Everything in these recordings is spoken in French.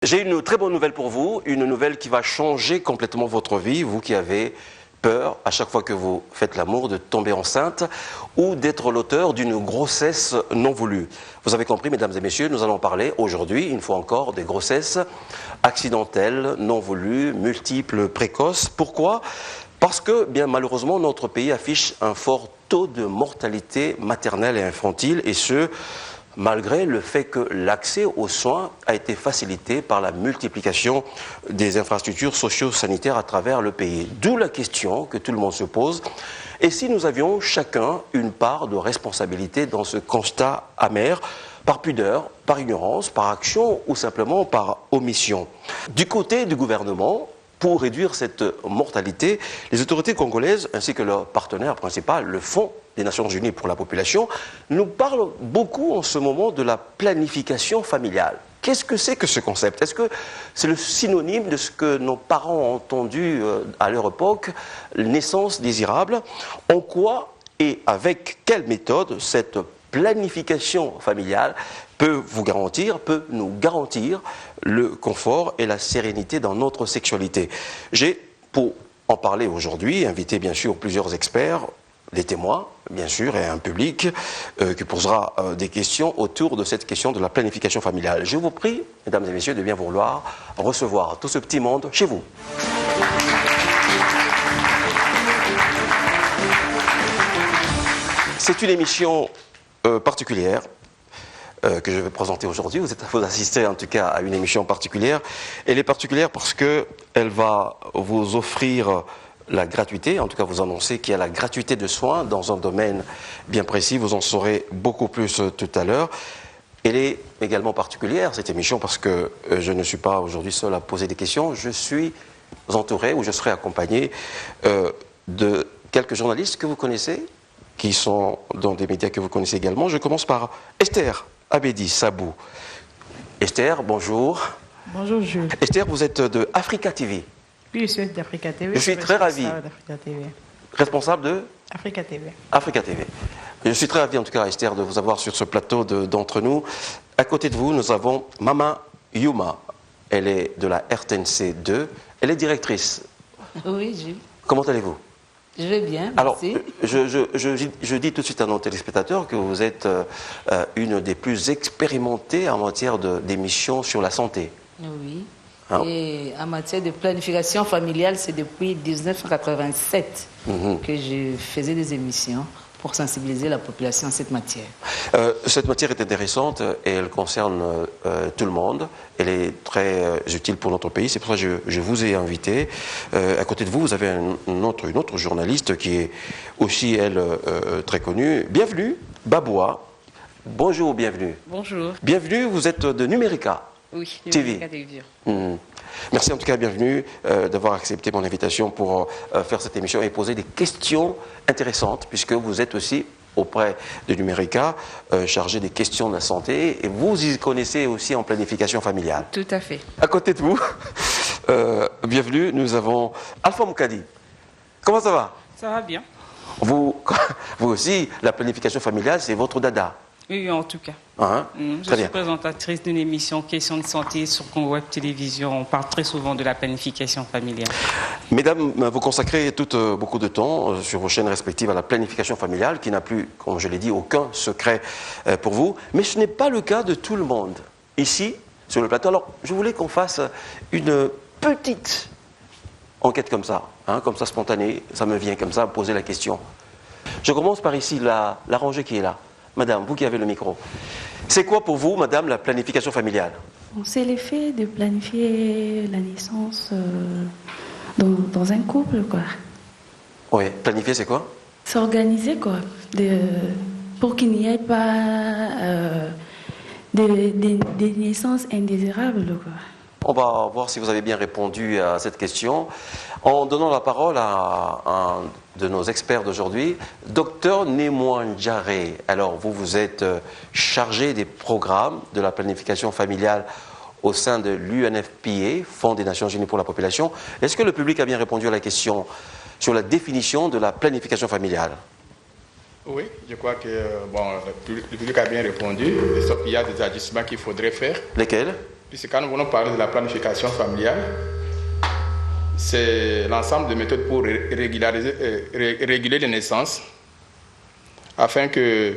J'ai une très bonne nouvelle pour vous, une nouvelle qui va changer complètement votre vie, vous qui avez peur à chaque fois que vous faites l'amour de tomber enceinte ou d'être l'auteur d'une grossesse non voulue. Vous avez compris, mesdames et messieurs, nous allons parler aujourd'hui, une fois encore, des grossesses accidentelles, non voulues, multiples, précoces. Pourquoi ? Parce que, bien malheureusement, notre pays affiche un fort taux de mortalité maternelle et infantile, et ce, malgré le fait que l'accès aux soins a été facilité par la multiplication des infrastructures socio-sanitaires à travers le pays. D'où la question que tout le monde se pose, et si nous avions chacun une part de responsabilité dans ce constat amer, par pudeur, par ignorance, par action ou simplement par omission. Du côté du gouvernement, pour réduire cette mortalité, les autorités congolaises ainsi que leur partenaire principal, le Fonds des Nations Unies pour la population, nous parlent beaucoup en ce moment de la planification familiale. Qu'est-ce que c'est que ce concept? Est-ce que c'est le synonyme de ce que nos parents ont entendu à leur époque, naissance désirable? En quoi et avec quelle méthode cette planification familiale peut nous garantir le confort et la sérénité dans notre sexualité. J'ai, pour en parler aujourd'hui, invité bien sûr plusieurs experts, des témoins, bien sûr, et un public qui posera des questions autour de cette question de la planification familiale. Je vous prie, mesdames et messieurs, de bien vouloir recevoir tout ce petit monde chez vous. C'est une émission particulière que je vais présenter aujourd'hui. Vous assistez en tout cas à une émission particulière. Elle est particulière parce qu'elle va vous offrir la gratuité, en tout cas vous annoncer qu'il y a la gratuité de soins dans un domaine bien précis. Vous en saurez beaucoup plus tout à l'heure. Elle est également particulière, cette émission, parce que je ne suis pas aujourd'hui seul à poser des questions. Je suis entouré, ou je serai accompagné de quelques journalistes que vous connaissez, qui sont dans des médias que vous connaissez également. Je commence par Esther Abedi Sabou. Esther, bonjour. Bonjour Jules. Esther, vous êtes de Africa TV. Oui, je suis d'Africa TV. Je suis très ravi. Responsable de Africa TV. Africa TV. Je suis très ravi en tout cas, Esther, de vous avoir sur ce plateau d'entre nous. À côté de vous, nous avons Mama Yuma. Elle est de la RTNC 2. Elle est directrice. Oui, Jules. Comment allez-vous? Je vais bien, Alors, merci. je dis tout de suite à nos téléspectateurs que vous êtes une des plus expérimentées en matière d'émissions sur la santé. Oui. Alors, et en matière de planification familiale, c'est depuis 1987 que je faisais des émissions pour sensibiliser la population à cette matière. Cette matière est intéressante et elle concerne tout le monde. Elle est très utile pour notre pays. C'est pour ça que je vous ai invité. À côté de vous, vous avez une autre journaliste qui est aussi, elle, très connue. Bienvenue, Baboua. Bonjour, bienvenue. Bonjour. Bienvenue, vous êtes de Numérica. Oui, TV. Numérica Télévision. Merci en tout cas, bienvenue d'avoir accepté mon invitation pour faire cette émission et poser des questions intéressantes, puisque vous êtes aussi auprès de Numérica, chargé des questions de la santé, et vous y connaissez aussi en planification familiale. Tout à fait. À côté de vous, bienvenue, nous avons Alpha Moukadi. Comment ça va? Ça va bien. Vous aussi, la planification familiale, c'est votre dada. Oui, en tout cas. Je suis présentatrice d'une émission Questions de santé sur Congo Web Télévision. On parle très souvent de la planification familiale. Mesdames, vous consacrez beaucoup de temps sur vos chaînes respectives à la planification familiale, qui n'a plus, comme je l'ai dit, aucun secret pour vous. Mais ce n'est pas le cas de tout le monde ici, sur le plateau. Alors, je voulais qu'on fasse une petite enquête comme ça spontanée. Ça me vient comme ça, poser la question. Je commence par ici, la rangée qui est là. Madame, vous qui avez le micro. C'est quoi pour vous, madame, la planification familiale? C'est l'effet de planifier la naissance dans un couple, quoi. Oui, planifier, c'est quoi? S'organiser, quoi. Pour qu'il n'y ait pas des naissances indésirables, quoi. On va voir si vous avez bien répondu à cette question en donnant la parole à un de nos experts d'aujourd'hui, Dr Némoindjaré. Alors, vous êtes chargé des programmes de la planification familiale au sein de l'UNFPA, Fonds des Nations Unies pour la population. Est-ce que le public a bien répondu à la question sur la définition de la planification familiale? Oui, je crois que le public a bien répondu, sauf qu'il y a des ajustements qu'il faudrait faire. Lesquels? puisque quand nous venons parler de la planification familiale, c'est l'ensemble de méthodes pour réguler les naissances, afin que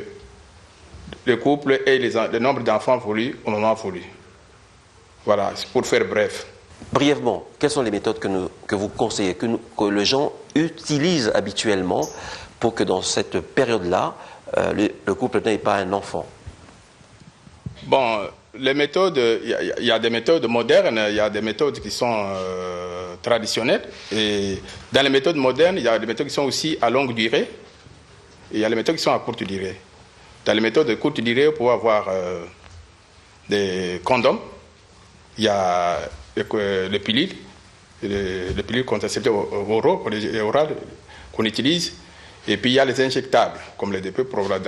le couple ait le nombre d'enfants voulus au moment voulu. Voilà, c'est pour faire bref. Brièvement, quelles sont les méthodes que vous conseillez, que les gens utilisent habituellement pour que dans cette période-là, le couple n'ait pas un enfant? Bon, les méthodes, il y a des méthodes modernes, il y a des méthodes qui sont traditionnelles. Et dans les méthodes modernes, il y a des méthodes qui sont aussi à longue durée. Et il y a les méthodes qui sont à courte durée. Dans les méthodes de courte durée, pour avoir des condoms, il y a les pilules, les pilules contraceptives orales qu'on utilise. Et puis il y a les injectables, comme les DP.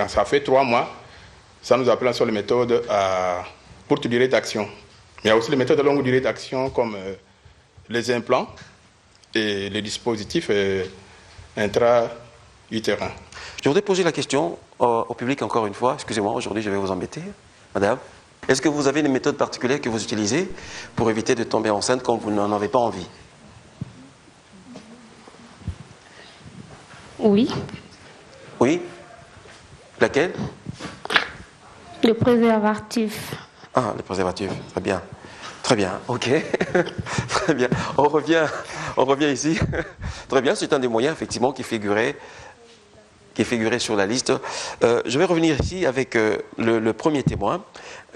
Ça fait 3 mois. Ça nous appelle sur les méthodes à courte durée d'action. Mais il y a aussi les méthodes à longue durée d'action, comme les implants et les dispositifs intra-utérins. Je voudrais poser la question au public encore une fois. Excusez-moi, aujourd'hui je vais vous embêter. Madame, est-ce que vous avez des méthodes particulières que vous utilisez pour éviter de tomber enceinte quand vous n'en avez pas envie? Oui, Oui? Laquelle? le préservatif. Ah, le préservatif, très bien. Très bien, ok. Très bien. On revient ici. Très bien, c'est un des moyens effectivement qui figurait sur la liste. Je vais revenir ici avec le premier témoin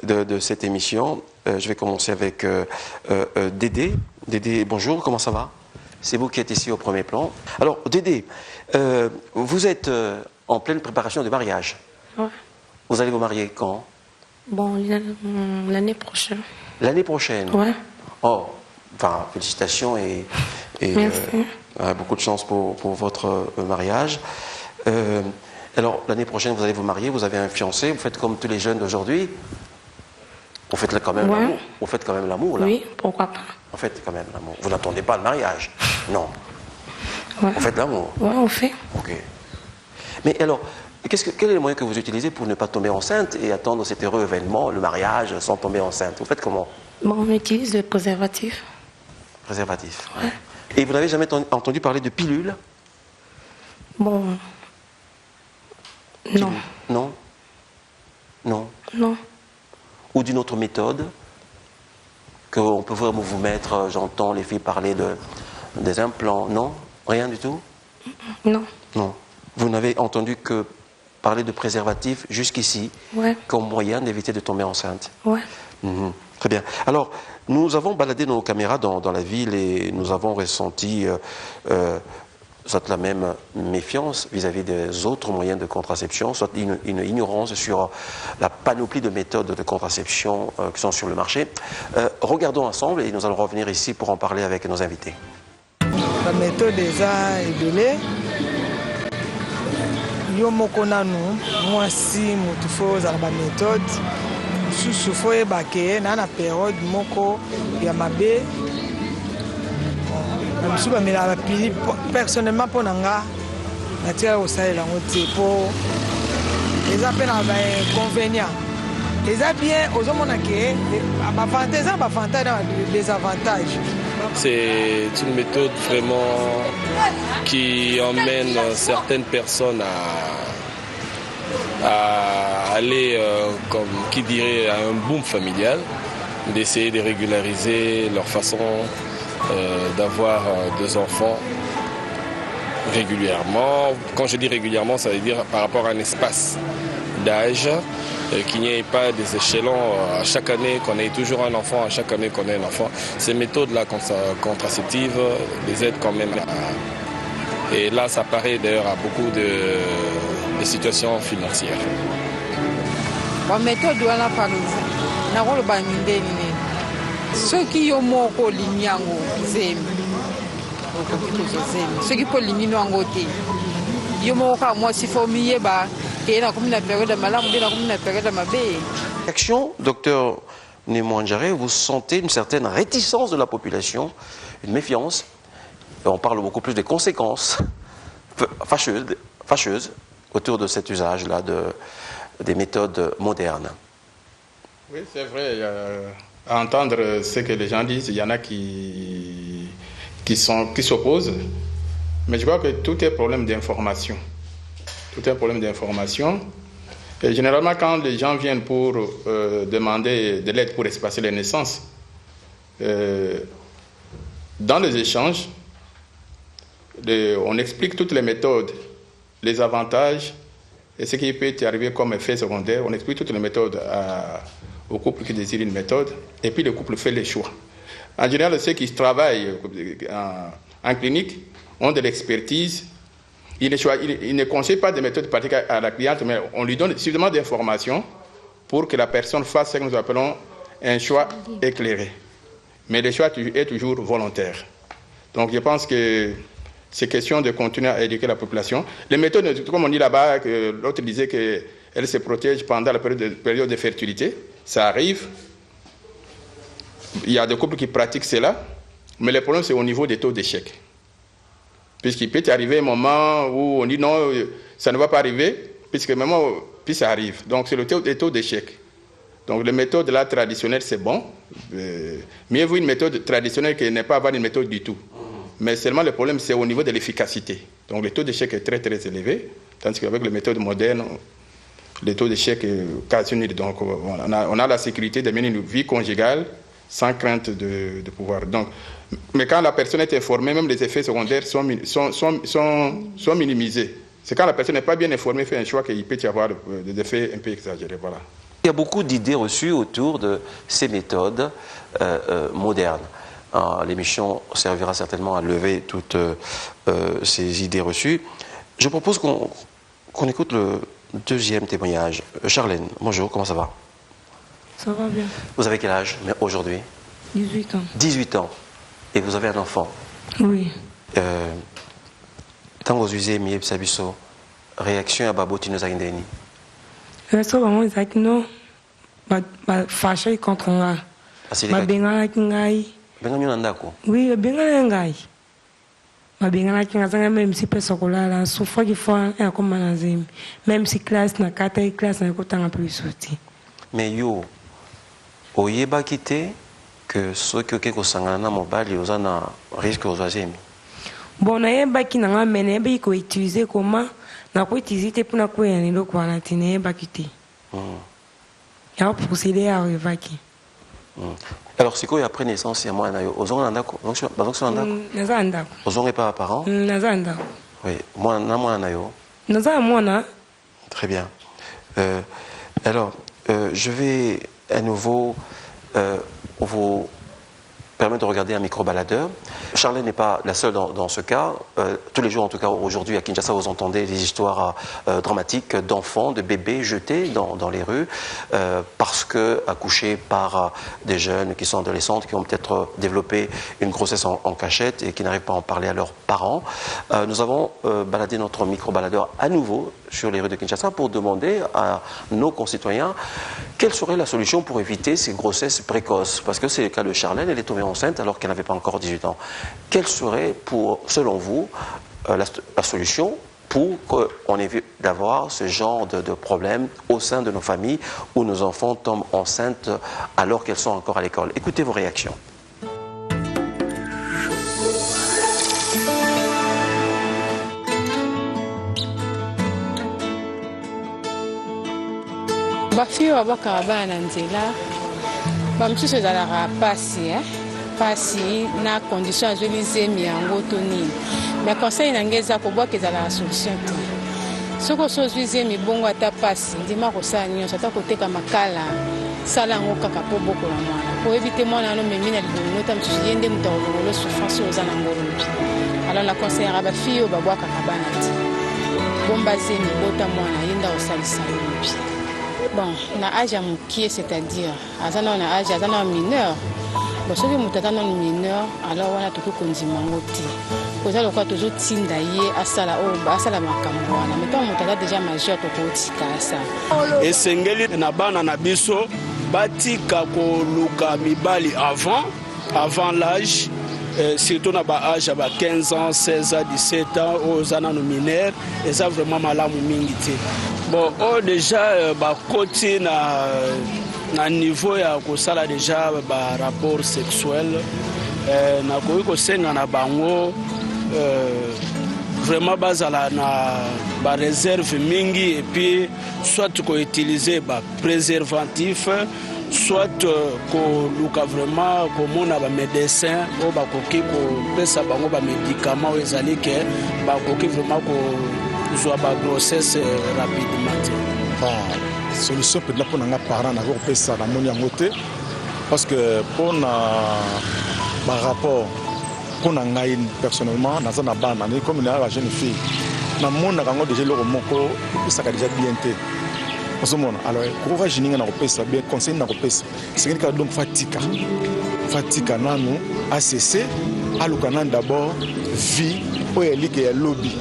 de cette émission. Je vais commencer avec Dédé. Dédé, bonjour, comment ça va? C'est vous qui êtes ici au premier plan. Alors, Dédé, vous êtes en pleine préparation de mariage. Ouais. Vous allez vous marier quand? Bon, l'année prochaine. L'année prochaine? Ouais. Oh, enfin, félicitations et Merci. beaucoup de chance pour votre mariage. Alors, l'année prochaine, vous allez vous marier, vous avez un fiancé, vous faites comme tous les jeunes d'aujourd'hui. Vous faites quand même l'amour. Vous faites quand même l'amour, là. Oui, pourquoi pas. Vous faites quand même l'amour. Vous n'attendez pas le mariage. Non. Ouais. Vous faites l'amour. Ouais, on fait. Ok. Mais alors, quel est le moyen que vous utilisez pour ne pas tomber enceinte et attendre cet heureux événement, le mariage, sans tomber enceinte? Vous faites comment? Bon, on utilise le préservatif. Préservatif. Ouais. Et vous n'avez jamais entendu parler de pilules? Bon. Non. Non? Non? Non. Ou d'une autre méthode qu'on peut vraiment vous mettre, j'entends les filles parler des implants, non? Rien du tout? Non. Non. Vous n'avez entendu que parler de préservatif jusqu'ici, Ouais. comme moyen d'éviter de tomber enceinte? Ouais. Très bien. Alors, nous avons baladé nos caméras dans la ville et nous avons ressenti soit la même méfiance vis-à-vis des autres moyens de contraception, soit une ignorance sur la panoplie de méthodes de contraception qui sont sur le marché. Regardons ensemble et nous allons revenir ici pour en parler avec nos invités. La méthode des ebele yo moko nanu mwasi mutu fo ozala baméthode mosusu fo oyeba ke na période moko ya mabe mosusu bamelaka bapili personnellement mpo na nga natikala kosalela yango te mpo eza mpe na bainconvénient. Eza bien ozomona ke eza bavantage na désavantage. C'est une méthode vraiment qui emmène certaines personnes à aller, comme qui dirait, à un boom familial, d'essayer de régulariser leur façon d'avoir des enfants régulièrement. Quand je dis régulièrement, ça veut dire par rapport à un espace d'âge, qu'il n'y ait pas des échelons à chaque année, qu'on ait toujours un enfant, à chaque année qu'on ait un enfant. Ces méthodes-là contraceptives les aident quand même. Et là, ça paraît d'ailleurs à beaucoup de situations financières. La méthode wana paluza nakoloba mindeni ne soki yo moko olingi yango zemi okoki tozozemi soki mpo olingi no yango te yo moko kaka mwasi fo miyeba ke nakomi na période ya malamu nde nakomi na période ya mabe. Action, docteur Némoandjaré, vous sentez une certaine réticence de la population, une méfiance, et on parle beaucoup plus des conséquences fâcheuses autour de cet usage-là des méthodes modernes. Oui, c'est vrai. à entendre ce que les gens disent. Il y en a qui s'opposent. Mais je crois que tout est problème d'information. Tout est un problème d'information. Et généralement, quand les gens viennent pour demander de l'aide pour espacer les naissances, dans les échanges, on explique toutes les méthodes, les avantages et ce qui peut arriver comme effet secondaire. On explique toutes les méthodes au couple qui désire une méthode, et puis le couple fait les choix. En général, ceux qui travaillent en clinique ont de l'expertise. Ils ne conseillent pas de méthodes pratiques à la cliente, mais on lui donne suffisamment d'informations pour que la personne fasse ce que nous appelons un choix éclairé. Mais le choix est toujours volontaire. Donc je pense que c'est question de continuer à éduquer la population. Les méthodes, comme on dit là-bas, l'autre disait qu'elle se protège pendant la période de fertilité. Ça arrive. Il y a des couples qui pratiquent cela, mais le problème c'est au niveau des taux d'échec. Puisqu'il peut arriver un moment où on dit non, ça ne va pas arriver, puis ça arrive. Donc c'est le taux d'échec. Donc les méthodes là traditionnelles c'est bon. Mieux vaut une méthode traditionnelle que ne pas avoir une méthode du tout. Mais seulement le problème c'est au niveau de l'efficacité. Donc le taux d'échec est très très élevé, tandis qu'avec les méthodes modernes, le taux d'échec est quasi nul. Donc on a la sécurité de mener une vie conjugale sans crainte de pouvoir. Donc, mais quand la personne est informée, même les effets secondaires sont minimisés. C'est quand la personne n'est pas bien informée, fait un choix qu'il peut y avoir des effets un peu exagérés. Voilà. Il y a beaucoup d'idées reçues autour de ces méthodes modernes. L'émission servira certainement à lever toutes ces idées reçues. Je propose qu'on écoute le deuxième témoignage. Charlène, bonjour, comment ça va? Ça va bien. Vous avez quel âge aujourd'hui? 18 ans. 18 ans. Et vous avez un enfant? Oui. Tango Zuizé, Mieb Sabiso, réaction à Babo Tino Zaindeni? Réaction à Babo Zaindeni, fâché contre moi. Benga Kingai. Benga Nyonandako? Oui, Benga Ngai. Benga Kingai, même si personne ne l'a souffert, il faut un commun. Même si classe n'a qu'à taille, classe n'a qu'à plus soutien. Mais yo, oyeba kite que ceux qui ont sangana mobile ils ont un risque aux oisemi. Bon, na yeba ki na mene ba ko utiliser comment na ko utiliser pour na ko yani lo kwa na tine ba kite. Ya procéder à revaki. Alors c'est quoi après naissance ya mwana yo ozonga ndako donc so ndako naza ndako ozonga pas parents naza ndako oui mwana yo naza mwana. Très bien. Alors je vais à nouveau vous permettre de regarder un micro-baladeur. Charlène n'est pas la seule dans ce cas. Tous les jours, en tout cas aujourd'hui à Kinshasa, vous entendez des histoires dramatiques d'enfants, de bébés jetés dans les rues parce que accouchés par des jeunes qui sont adolescentes, qui ont peut-être développé une grossesse en cachette et qui n'arrivent pas à en parler à leurs parents. Nous avons baladé notre micro-baladeur à nouveau sur les rues de Kinshasa pour demander à nos concitoyens quelle serait la solution pour éviter ces grossesses précoces. Parce que c'est le cas de Charlène, elle est tombée enceinte alors qu'elle n'avait pas encore 18 ans. Quelle serait, selon vous, la solution pour qu'on évite d'avoir ce genre de problème au sein de nos familles où nos enfants tombent enceintes alors qu'elles sont encore à l'école? Écoutez vos réactions. bafio babakaka bana na nzela bamisusu ezalaka pasi na condition azweli zemi yango to nini mais conseil nange eza kobwaka ezalaka solution te soki oso ozwi zemi bongo ata pasi ndima kosala nyonso ata koteka makala sala yango kaka mpo bokola mwana po yebi te mwana ano memi na libongo ta mosusu ye nde moto akolongolo souffrance oyo oza na ngolobi alors na conseillera bafille oyo babwakaka bana te bomba zemi bota mwana ye nda kosalisa lobi. Bon, na âge à mokie, c'est-à-dire, à âge à mineur. Bon, ce que nous avons mineur, alors on a tout le condimangoti. Vous avez le cas toujours tindaye à sala makamboana. Mais quand on a déjà majeur, tu peux tika ça. Et sengeli na bana na biso batika ko luka mibali avant l'âge. Surtout na ba âge à 15 ans, 16 ans, 17 ans, aux années mineurs, et ça vraiment malamu mingi. Bon, déjà, côté na niveau ya kosala déjà ba rapport sexuel nakoki kosenga na bango vraiment bazala na ba réserve mingi et puis soit utiliser ba préservatif soit koluka vraiment komona ba médecin o bakoki kopesa bango ba médicament ezali ke bakoki vraiment kozwa ba grossesse rapidement. Solution peut-être pour les parents d'avoir fait ça dans mon yangote parce que pour par rapport pour nous personnellement dans un bande comme une jeune fille dans mon yango déjà le moko ça a déjà bien été alors courage ninga na kopesa bien conseil na kopesa c'est que donc fatigue nanu ACC alukana d'abord vie pour élire lobby.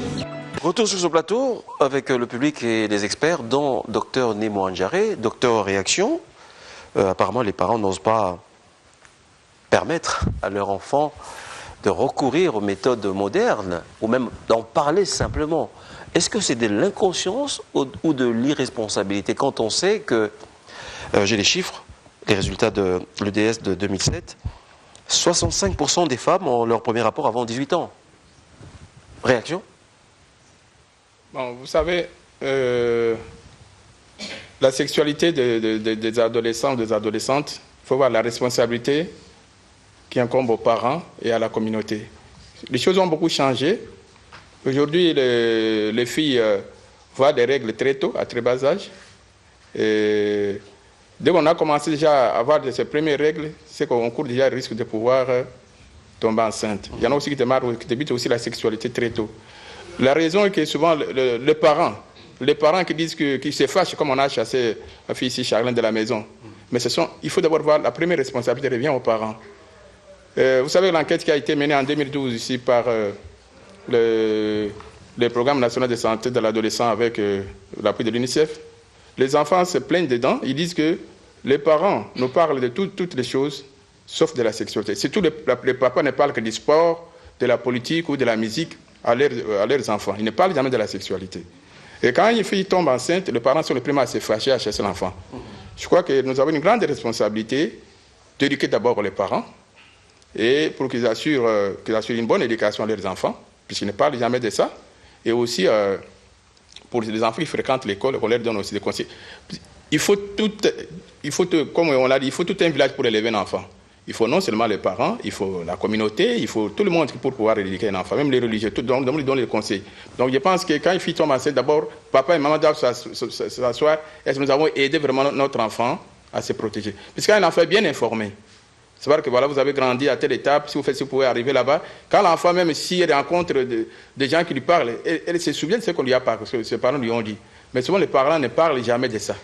Retour sur ce plateau avec le public et les experts, dont Dr Nemo Andjaré, docteur en réaction. Apparemment, les parents n'osent pas permettre à leur enfant de recourir aux méthodes modernes ou même d'en parler simplement. Est-ce que c'est de l'inconscience ou de l'irresponsabilité quand on sait que, j'ai les chiffres, les résultats de l'EDS de 2007, 65% des femmes ont leur premier rapport avant 18 ans. Réaction ? Bon, vous savez, la sexualité des adolescents ou des adolescentes, il faut voir la responsabilité qui incombe aux parents et à la communauté. Les choses ont beaucoup changé. Aujourd'hui, les filles voient des règles très tôt, à très bas âge. Et dès qu'on a commencé déjà à avoir ces premières règles, c'est qu'on court déjà le risque de pouvoir tomber enceinte. Il y en a aussi qui débutent aussi la sexualité très tôt. La raison est que souvent les parents qui disent qu'ils se fâchent comme on a chassé ma fille ici, Charlène, de la maison. Mais il faut d'abord voir la première responsabilité revient aux parents. Vous savez l'enquête qui a été menée en 2012 ici par le programme national de santé de l'adolescent avec l'appui de l'UNICEF. Les enfants se plaignent dedans, ils disent que les parents nous parlent de toutes les choses sauf de la sexualité. Surtout les papas ne parlent que du sport, de la politique ou de la musique à leurs enfants. Ils ne parlent jamais de la sexualité. Et quand une fille tombe enceinte, les parents sont les premiers à se fâcher, à chasser l'enfant. Je crois que nous avons une grande responsabilité d'éduquer d'abord les parents et pour qu'ils assurent une bonne éducation à leurs enfants, puisqu'ils ne parlent jamais de ça. Et aussi, pour les enfants qui fréquentent l'école, on leur donne aussi des conseils. Comme on l'a dit, il faut tout un village pour élever un enfant. Il faut non seulement les parents, il faut la communauté, il faut tout le monde pour pouvoir éduquer un enfant, même les religieux, donc ils donnent les conseils. Donc je pense que quand une fille tombe enceinte, d'abord, papa et maman doivent s'asseoir, est-ce que nous avons aidé vraiment notre enfant à se protéger? Puisqu'un enfant est bien informé, c'est vrai que voilà, vous avez grandi à telle étape, si vous pouvez arriver là-bas, quand l'enfant, même s'il rencontre des gens qui lui parlent, elle se souvient de ce qu'on lui a parlé, parce que ses parents lui ont dit. Mais souvent les parents ne parlent jamais de ça.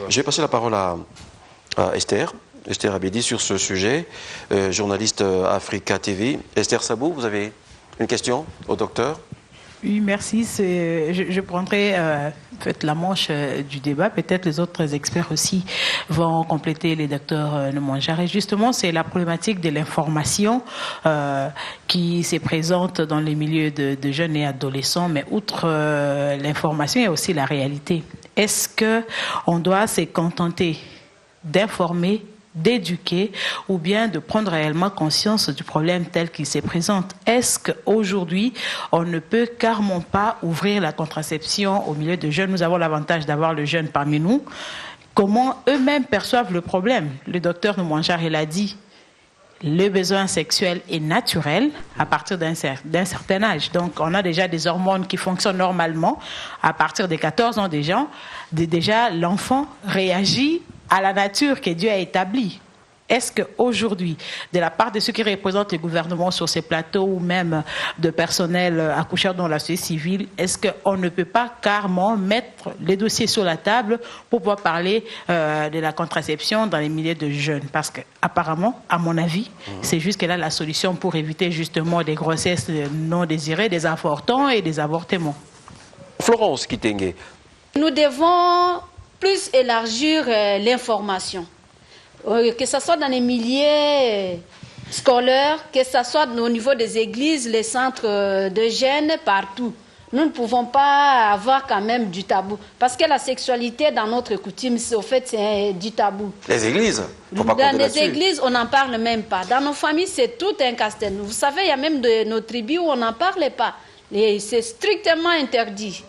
Je vais passer la parole à Esther. Esther Abedi sur ce sujet, journaliste Africa TV. Esther Sabou, vous avez une question au docteur? Oui, merci. Je prendrai la manche du débat. Peut-être les autres experts aussi vont compléter les docteurs Nemo Andjaré. Justement, c'est la problématique de l'information qui se présente dans les milieux de jeunes et adolescents. Mais outre l'information, il y a aussi la réalité. Est-ce qu'on doit se contenter d'informer, d'éduquer ou bien de prendre réellement conscience du problème tel qu'il se présente? Est-ce qu'aujourd'hui, on ne peut carrément pas ouvrir la contraception au milieu de jeunes? Nous avons l'avantage d'avoir le jeune parmi nous. Comment eux-mêmes perçoivent le problème? Le docteur Nemo Andjaré l'a dit. Le besoin sexuel est naturel à partir d'un certain âge. Donc, on a déjà des hormones qui fonctionnent normalement. À partir de 14 ans déjà l'enfant réagit à la nature que Dieu a établie. Est-ce qu'aujourd'hui, de la part de ceux qui représentent le gouvernement sur ces plateaux ou même de personnel accoucheur dans la société civile, est-ce qu'on ne peut pas carrément mettre les dossiers sur la table pour pouvoir parler de la contraception dans les milieux de jeunes? Parce qu'apparemment, à mon avis, c'est juste qu'elle a la solution pour éviter justement des grossesses non désirées, des avortons et des avortements. Florence Kitenge. Nous devons plus élargir l'information, que ce soit dans les milieux scolaires, que ce soit au niveau des églises, les centres de jeunes, partout. nous ne pouvons pas avoir quand même du tabou. Parce que la sexualité, dans notre coutume, au fait, c'est du tabou. Les églises, faut pas dans les églises, on n'en parle même pas. Dans nos familles, c'est tout un casse-tête. Vous savez, il y a même de nos tribus où on n'en parlait pas. C'est strictement interdit.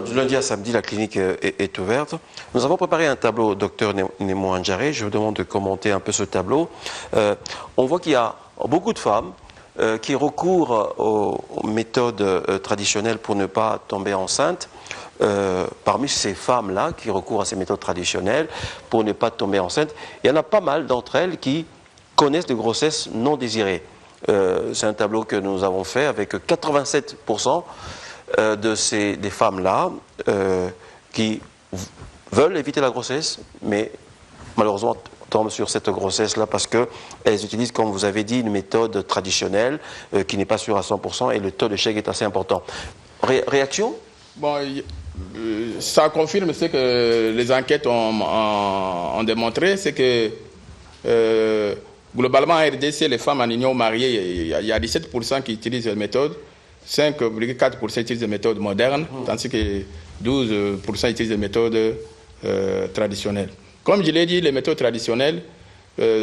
Du lundi à samedi, la clinique est ouverte. Nous avons préparé un tableau, docteur Nemo Andjaré. Je vous demande de commenter un peu ce tableau. On voit qu'il y a beaucoup de femmes qui recourent aux méthodes traditionnelles pour ne pas tomber enceinte. Parmi ces femmes-là qui recourent à ces méthodes traditionnelles pour ne pas tomber enceinte, il y en a pas mal d'entre elles qui connaissent des grossesses non désirées. C'est un tableau que nous avons fait avec 87% des femmes-là qui veulent éviter la grossesse, mais malheureusement tombent sur cette grossesse-là parce qu'elles utilisent, comme vous avez dit, une méthode traditionnelle qui n'est pas sûre à 100% et le taux d'échec est assez important. Réaction? Bon, ça confirme ce que les enquêtes ont démontré, c'est que globalement en RDC, les femmes en union mariée, il y a 17% qui utilisent la méthode, 5,4% utilisent des méthodes modernes, tandis que 12% utilisent des méthodes traditionnelles. Comme je l'ai dit, les méthodes traditionnelles,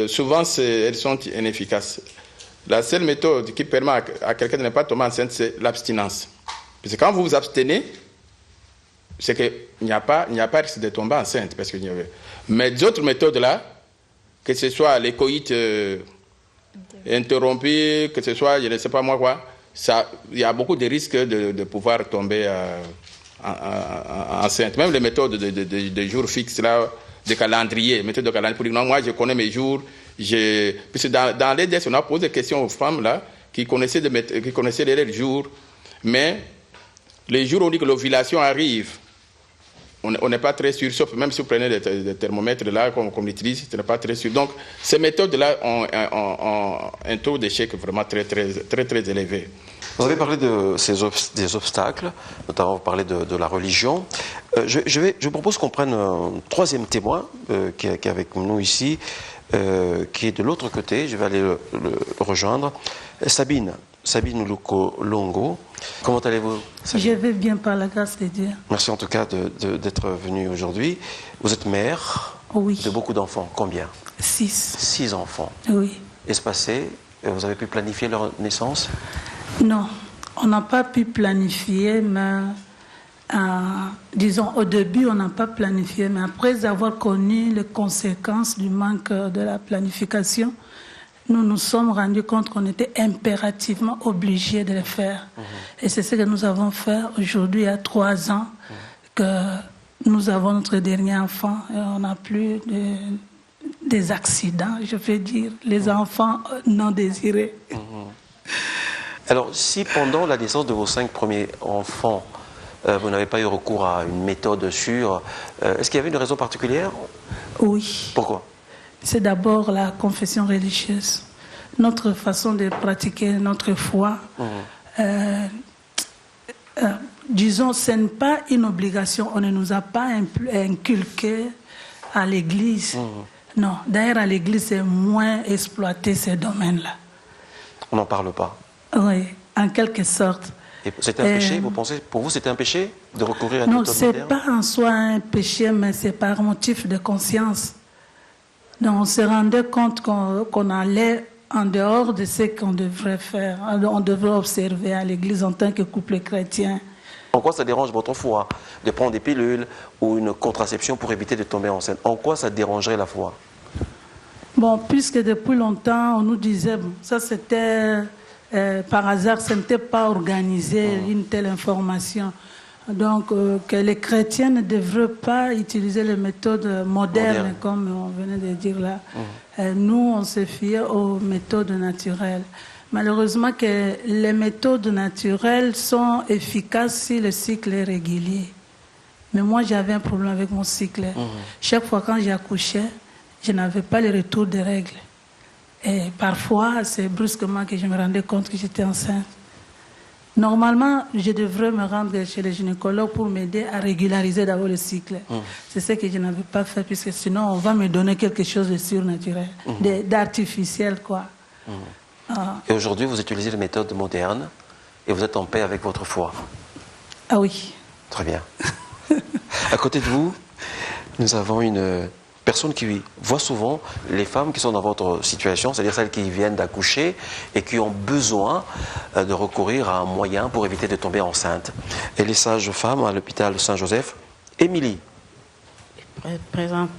souvent, elles sont inefficaces. La seule méthode qui permet à quelqu'un de ne pas tomber enceinte, c'est l'abstinence. Parce que quand vous vous abstenez, c'est qu'il n'y a pas risque de tomber enceinte. Mais d'autres méthodes-là, que ce soit les coïts interrompus, que ce soit, je ne sais pas moi quoi, il y a beaucoup de risques de pouvoir tomber enceinte. Même les méthodes de jours fixes, là, de calendrier, méthode de calendrier, pour dire non, moi je connais mes jours. Puisque dans les on a posé des questions aux femmes là, qui connaissaient les jours, mais les jours où on dit que l'ovulation arrive, on n'est pas très sûr, sauf même si vous prenez des thermomètres là, qu'on utilise, ce n'est pas très sûr. Donc, ces méthodes-là ont un taux d'échec vraiment très élevé. Vous avez parlé des obstacles, notamment vous parlez de la religion. Je propose qu'on prenne un troisième témoin qui est avec nous ici, qui est de l'autre côté. Je vais aller le rejoindre. Sabine Longo. Comment allez-vous, Sabine? Je vais bien par la grâce de Dieu. Merci en tout cas d'être venue aujourd'hui. Vous êtes mère de beaucoup d'enfants. Combien? 6. 6 enfants. Oui. Espacés. Vous avez pu planifier leur naissance? Non, on n'a pas pu planifier, mais disons au début on n'a pas planifié, mais après avoir connu les conséquences du manque de la planification, nous nous sommes rendus compte qu'on était impérativement obligés de le faire. Et c'est ce que nous avons fait aujourd'hui, il y a 3 ans, que nous avons notre dernier enfant et on n'a plus des accidents, je veux dire, les enfants non désirés. Alors, si pendant la naissance de vos 5 premiers enfants, vous n'avez pas eu recours à une méthode sûre, est-ce qu'il y avait une raison particulière? Oui. Pourquoi? C'est d'abord la confession religieuse, notre façon de pratiquer notre foi. Disons, ce n'est pas une obligation, on ne nous a pas inculqué à l'église. Non, d'ailleurs à l'église c'est moins exploité ces domaines-là. On n'en parle pas? Oui, en quelque sorte. C'était un péché, vous pensez? Pour vous, c'était un péché de recourir à une méthode moderne? Non, ce n'est pas en soi un péché, mais c'est par motif de conscience. Donc, on se rendait compte qu'on allait en dehors de ce qu'on devrait faire. On devrait observer à l'église en tant que couple chrétien. En quoi ça dérange votre foi de prendre des pilules ou une contraception pour éviter de tomber enceinte? En quoi ça dérangerait la foi? Bon, puisque depuis longtemps, on nous disait, bon, ça c'était... par hasard, ce n'était pas organisé, une telle information. Donc, que les chrétiens ne devraient pas utiliser les méthodes modernes, comme on venait de dire là. Nous, on se fiait aux méthodes naturelles. Malheureusement, que les méthodes naturelles sont efficaces si le cycle est régulier. Mais moi, j'avais un problème avec mon cycle. Chaque fois quand j'accouchais, je n'avais pas le retour des règles. Et parfois, c'est brusquement que je me rendais compte que j'étais enceinte. Normalement, je devrais me rendre chez les gynécologues pour m'aider à régulariser d'abord le cycle. C'est ce que je n'avais pas fait, puisque sinon, on va me donner quelque chose de surnaturel, d'artificiel, quoi. Et aujourd'hui, vous utilisez les méthodes modernes et vous êtes en paix avec votre foi? Ah oui. Très bien. À côté de vous, nous avons une personne qui voit souvent les femmes qui sont dans votre situation, c'est-à-dire celles qui viennent d'accoucher et qui ont besoin de recourir à un moyen pour éviter de tomber enceinte. Elle est sage-femme à l'hôpital Saint-Joseph. Émilie. Présente.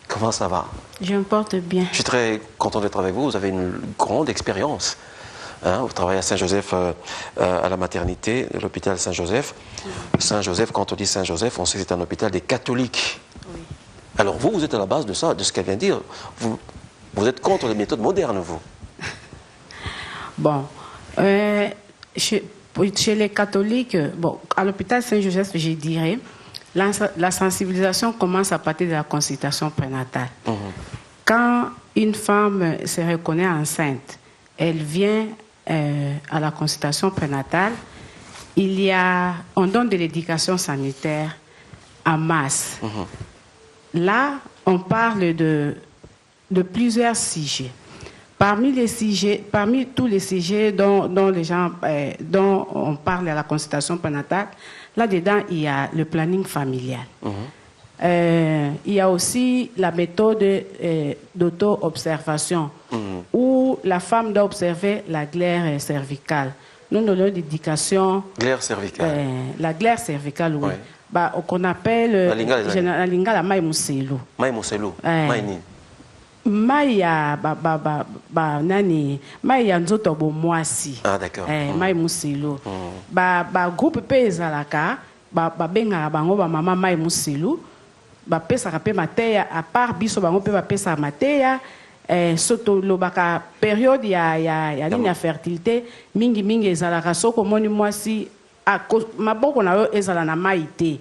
Comment ça va? Je me porte bien. Je suis très content d'être avec vous. Vous avez une grande expérience. Hein, vous travaillez à Saint-Joseph, à la maternité, l'hôpital Saint-Joseph. Saint-Joseph, quand on dit Saint-Joseph, on sait que c'est un hôpital des catholiques. Oui. Alors vous êtes à la base de ça, de ce qu'elle vient de dire. Vous êtes contre les méthodes modernes, vous? Bon, chez les catholiques, bon, à l'hôpital Saint-Joseph, je dirais, la sensibilisation commence à partir de la consultation prénatale. Quand une femme se reconnaît enceinte, elle vient à la consultation prénatale, on donne de l'éducation sanitaire en masse. Là, on parle de plusieurs sujets. Parmi tous les sujets dont on parle à la consultation prénatale, là-dedans, il y a le planning familial. Il y a aussi la méthode d'auto-observation, où la femme doit observer la glaire cervicale. Nous donnons l'éducation... Glaire cervicale. La glaire cervicale, oui. Bah, qu'on appelle la lingala mai muselu. Mai muselu. Mai ni. Maya Maya nzoto bo mwasi. Ah d'accord. Mai muselu. Ba groupe pe ezalaka ba benga bango ba mama mai muselu. Ba pesa pe mateya à part biso bango pe ba pesa mateya. Soto lobaka période ya nini ya fertilité mingi ezalaka soko moni mwasi maboko na yo ezala na mai te.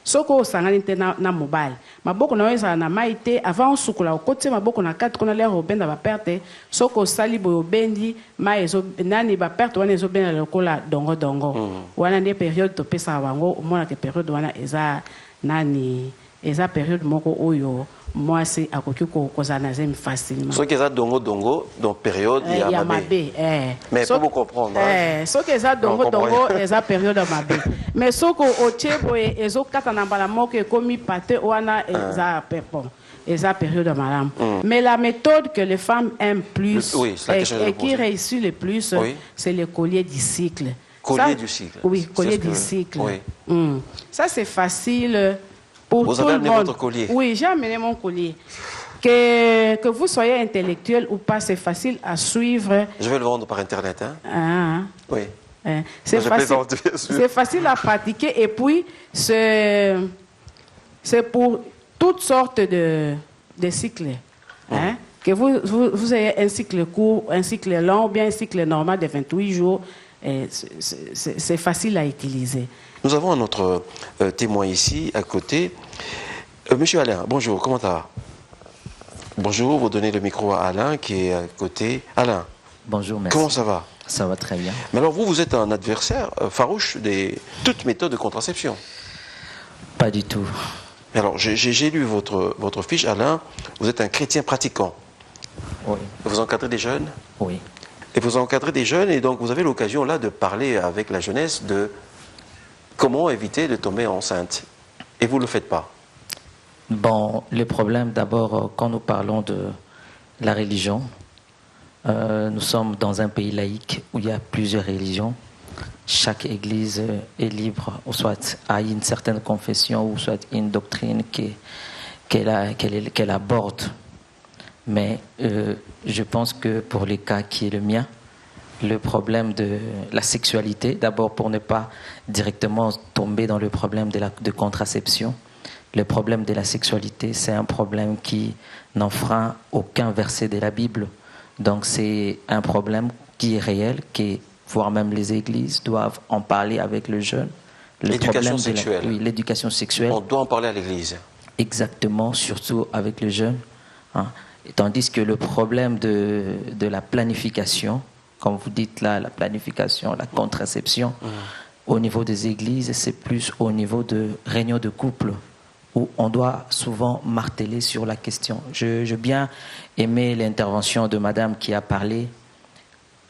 Soko osangani te na mobile maboko na yo ezala na mai te avant osukula okoti maboko na kati kona lero obenda ba perte soko osali boyo bendi mai ezo nani ba perte wana ezo benda lokola dongo wana ne période to pesa bango omona ke période wana eza nani eza période moko oyo moi c'est à côté kozana zemi facilement. Ce qui est dongo dans période il y a mabé. Mais faut vous comprendre. Ce qui est dongo eza période mabé. Mais ce ko ochebo ezo kata na mbala moko ekomi pate wana eza pepon. Eza période malam. Mais la méthode que les femmes aiment plus et qui réussit le plus, c'est le collier du cycle. Collier du cycle. Oui, collier du cycle. Ça c'est facile. Vous avez amené votre collier? Oui, j'ai amené mon collier. Que vous soyez intellectuel ou pas, c'est facile à suivre. Je vais le vendre par Internet. Hein? Oui. C'est facile à pratiquer et puis c'est pour toutes sortes de cycles. Hein? Que vous ayez un cycle court, un cycle long ou bien un cycle normal de 28 jours, c'est facile à utiliser. Nous avons un autre témoin ici, à côté. Monsieur Alain, bonjour, comment ça va? Bonjour, vous donnez le micro à Alain qui est à côté. Alain. Bonjour, merci. Comment ça va? Ça va très bien. Mais alors vous êtes un adversaire farouche de toute méthode de contraception? Pas du tout. Alors, j'ai lu votre fiche, Alain. Vous êtes un chrétien pratiquant. Oui. Vous encadrez des jeunes? Oui. Et vous encadrez des jeunes et donc vous avez l'occasion là de parler avec la jeunesse de comment éviter de tomber enceinte. Et vous ne le faites pas. Bon, le problème d'abord, quand nous parlons de la religion, nous sommes dans un pays laïque où il y a plusieurs religions. Chaque église est libre, ou soit a une certaine confession, ou soit une doctrine qu'elle aborde. Mais je pense que pour le cas qui est le mien, le problème de la sexualité, d'abord pour ne pas directement tomber dans le problème de contraception, le problème de la sexualité, c'est un problème qui n'enfreint aucun verset de la Bible. Donc c'est un problème qui est réel, voire même les églises doivent en parler avec le jeune. L'éducation sexuelle. Oui, l'éducation sexuelle. On doit en parler à l'église. Exactement, surtout avec le jeune. Hein. Tandis que le problème de la planification, comme vous dites là, la planification, la contraception, au niveau des églises, c'est plus au niveau de réunions de couple, où on doit souvent marteler sur la question. J'ai bien aimé l'intervention de madame qui a parlé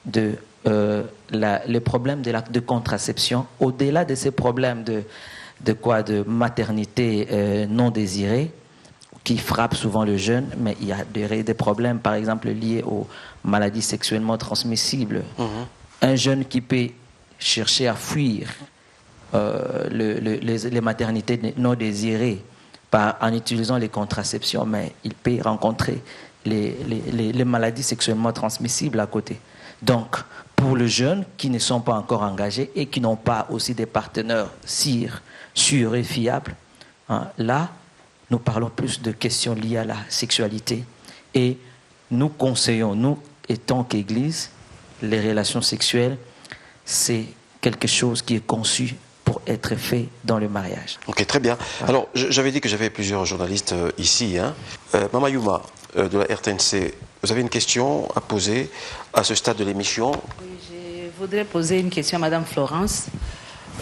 de les problèmes de contraception, au-delà de ces problèmes de maternité non désirée, qui frappent souvent le jeune, mais il y a des problèmes, par exemple, liés aux maladies sexuellement transmissibles. Un jeune qui peut chercher à fuir les maternités non désirées en utilisant les contraceptions, mais il peut rencontrer les maladies sexuellement transmissibles à côté. Donc, pour les jeunes qui ne sont pas encore engagés et qui n'ont pas aussi des partenaires sûrs et fiables, là, nous parlons plus de questions liées à la sexualité. Et nous conseillons, nous, étant qu'Église, les relations sexuelles, c'est quelque chose qui est conçu pour être fait dans le mariage. Ok, très bien. Voilà. Alors, j'avais dit que j'avais plusieurs journalistes ici. Mama Yuma, de la RTNC, vous avez une question à poser à ce stade de l'émission? Oui, je voudrais poser une question à Madame Florence.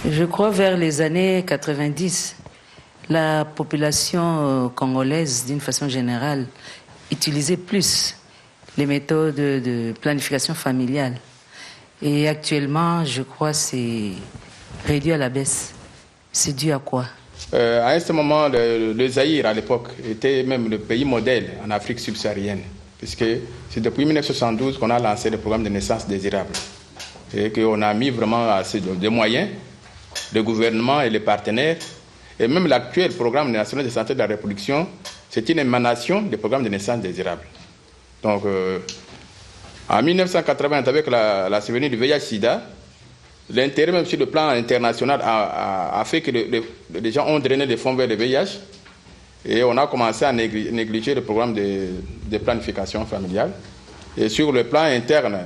Je crois vers les années 90, la population congolaise, d'une façon générale, utilisait plus les méthodes de planification familiale. Et actuellement, je crois que c'est réduit à la baisse. C'est dû à quoi? À ce moment, le Zaïre, à l'époque, était même le pays modèle en Afrique subsaharienne, puisque c'est depuis 1972 qu'on a lancé le programme de naissance désirable. Et qu'on a mis vraiment assez de moyens, le gouvernement et les partenaires. Et même l'actuel programme national de santé de la reproduction, c'est une émanation du programme de naissance désirable. Donc, en 1980, avec la survenue du VIH-Sida, l'intérêt, même sur le plan international, a fait que les gens ont drainé des fonds vers le VIH. Et on a commencé à négliger le programme de planification familiale. Et sur le plan interne,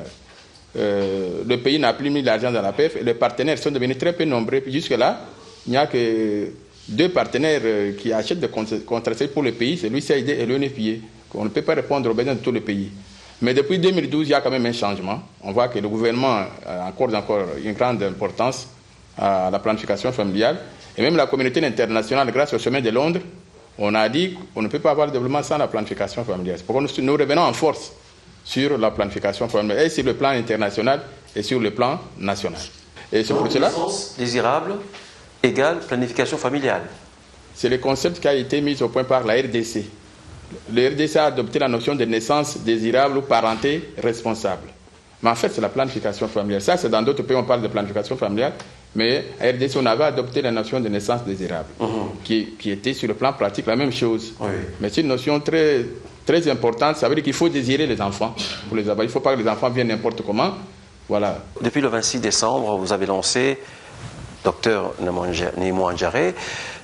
le pays n'a plus mis l'argent dans la PEF. Et les partenaires sont devenus très peu nombreux. Jusque-là, il n'y a que 2 partenaires qui achètent des contraceptifs pour le pays, c'est l'USAID et l'UNFPA. On ne peut pas répondre aux besoins de tout le pays. Mais depuis 2012, il y a quand même un changement. On voit que le gouvernement accorde encore une grande importance à la planification familiale. Et même la communauté internationale, grâce au sommet de Londres, on a dit qu'on ne peut pas avoir le développement sans la planification familiale. C'est pourquoi nous revenons en force sur la planification familiale, et sur le plan international et sur le plan national. Et c'est pour cela... Naissance désirable égale planification familiale. C'est le concept qui a été mis au point par la RDC. Le RDC a adopté la notion de naissance désirable ou parenté responsable. Mais en fait, c'est la planification familiale. Ça, c'est dans d'autres pays, on parle de planification familiale. Mais à RDC, on avait adopté la notion de naissance désirable, qui était sur le plan pratique la même chose. Oui. Mais c'est une notion très, très importante. Ça veut dire qu'il faut désirer les enfants pour les avoir. Il ne faut pas que les enfants viennent n'importe comment. Voilà. Depuis le 26 décembre, vous avez lancé, docteur Némo Andjaré,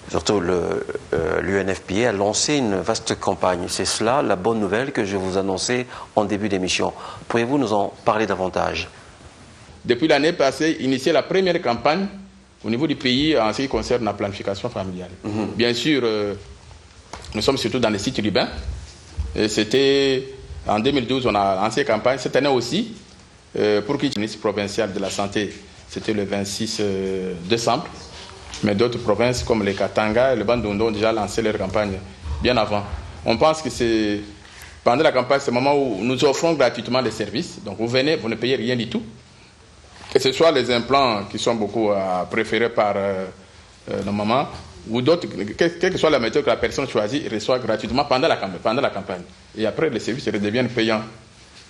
surtout l'UNFPA a lancé une vaste campagne. C'est cela la bonne nouvelle que je vous annonçais en début d'émission. Pourriez-vous nous en parler davantage? Depuis l'année passée, initié la première campagne au niveau du pays en ce qui concerne la planification familiale. Bien sûr, nous sommes surtout dans les sites urbains. Et c'était en 2012, on a lancé la campagne. Cette année aussi, pour qui le ministre provincial de la Santé, c'était le 26 décembre. Mais d'autres provinces comme les Katanga et le Bandundu ont déjà lancé leur campagne bien avant. On pense que c'est pendant la campagne, c'est le moment où nous offrons gratuitement des services. Donc vous venez, vous ne payez rien du tout. Que ce soit les implants qui sont beaucoup préférés par nos mamans ou d'autres, quelle que soit la méthode que la personne choisit, il reçoit gratuitement pendant la campagne. Et après, les services redeviennent payants.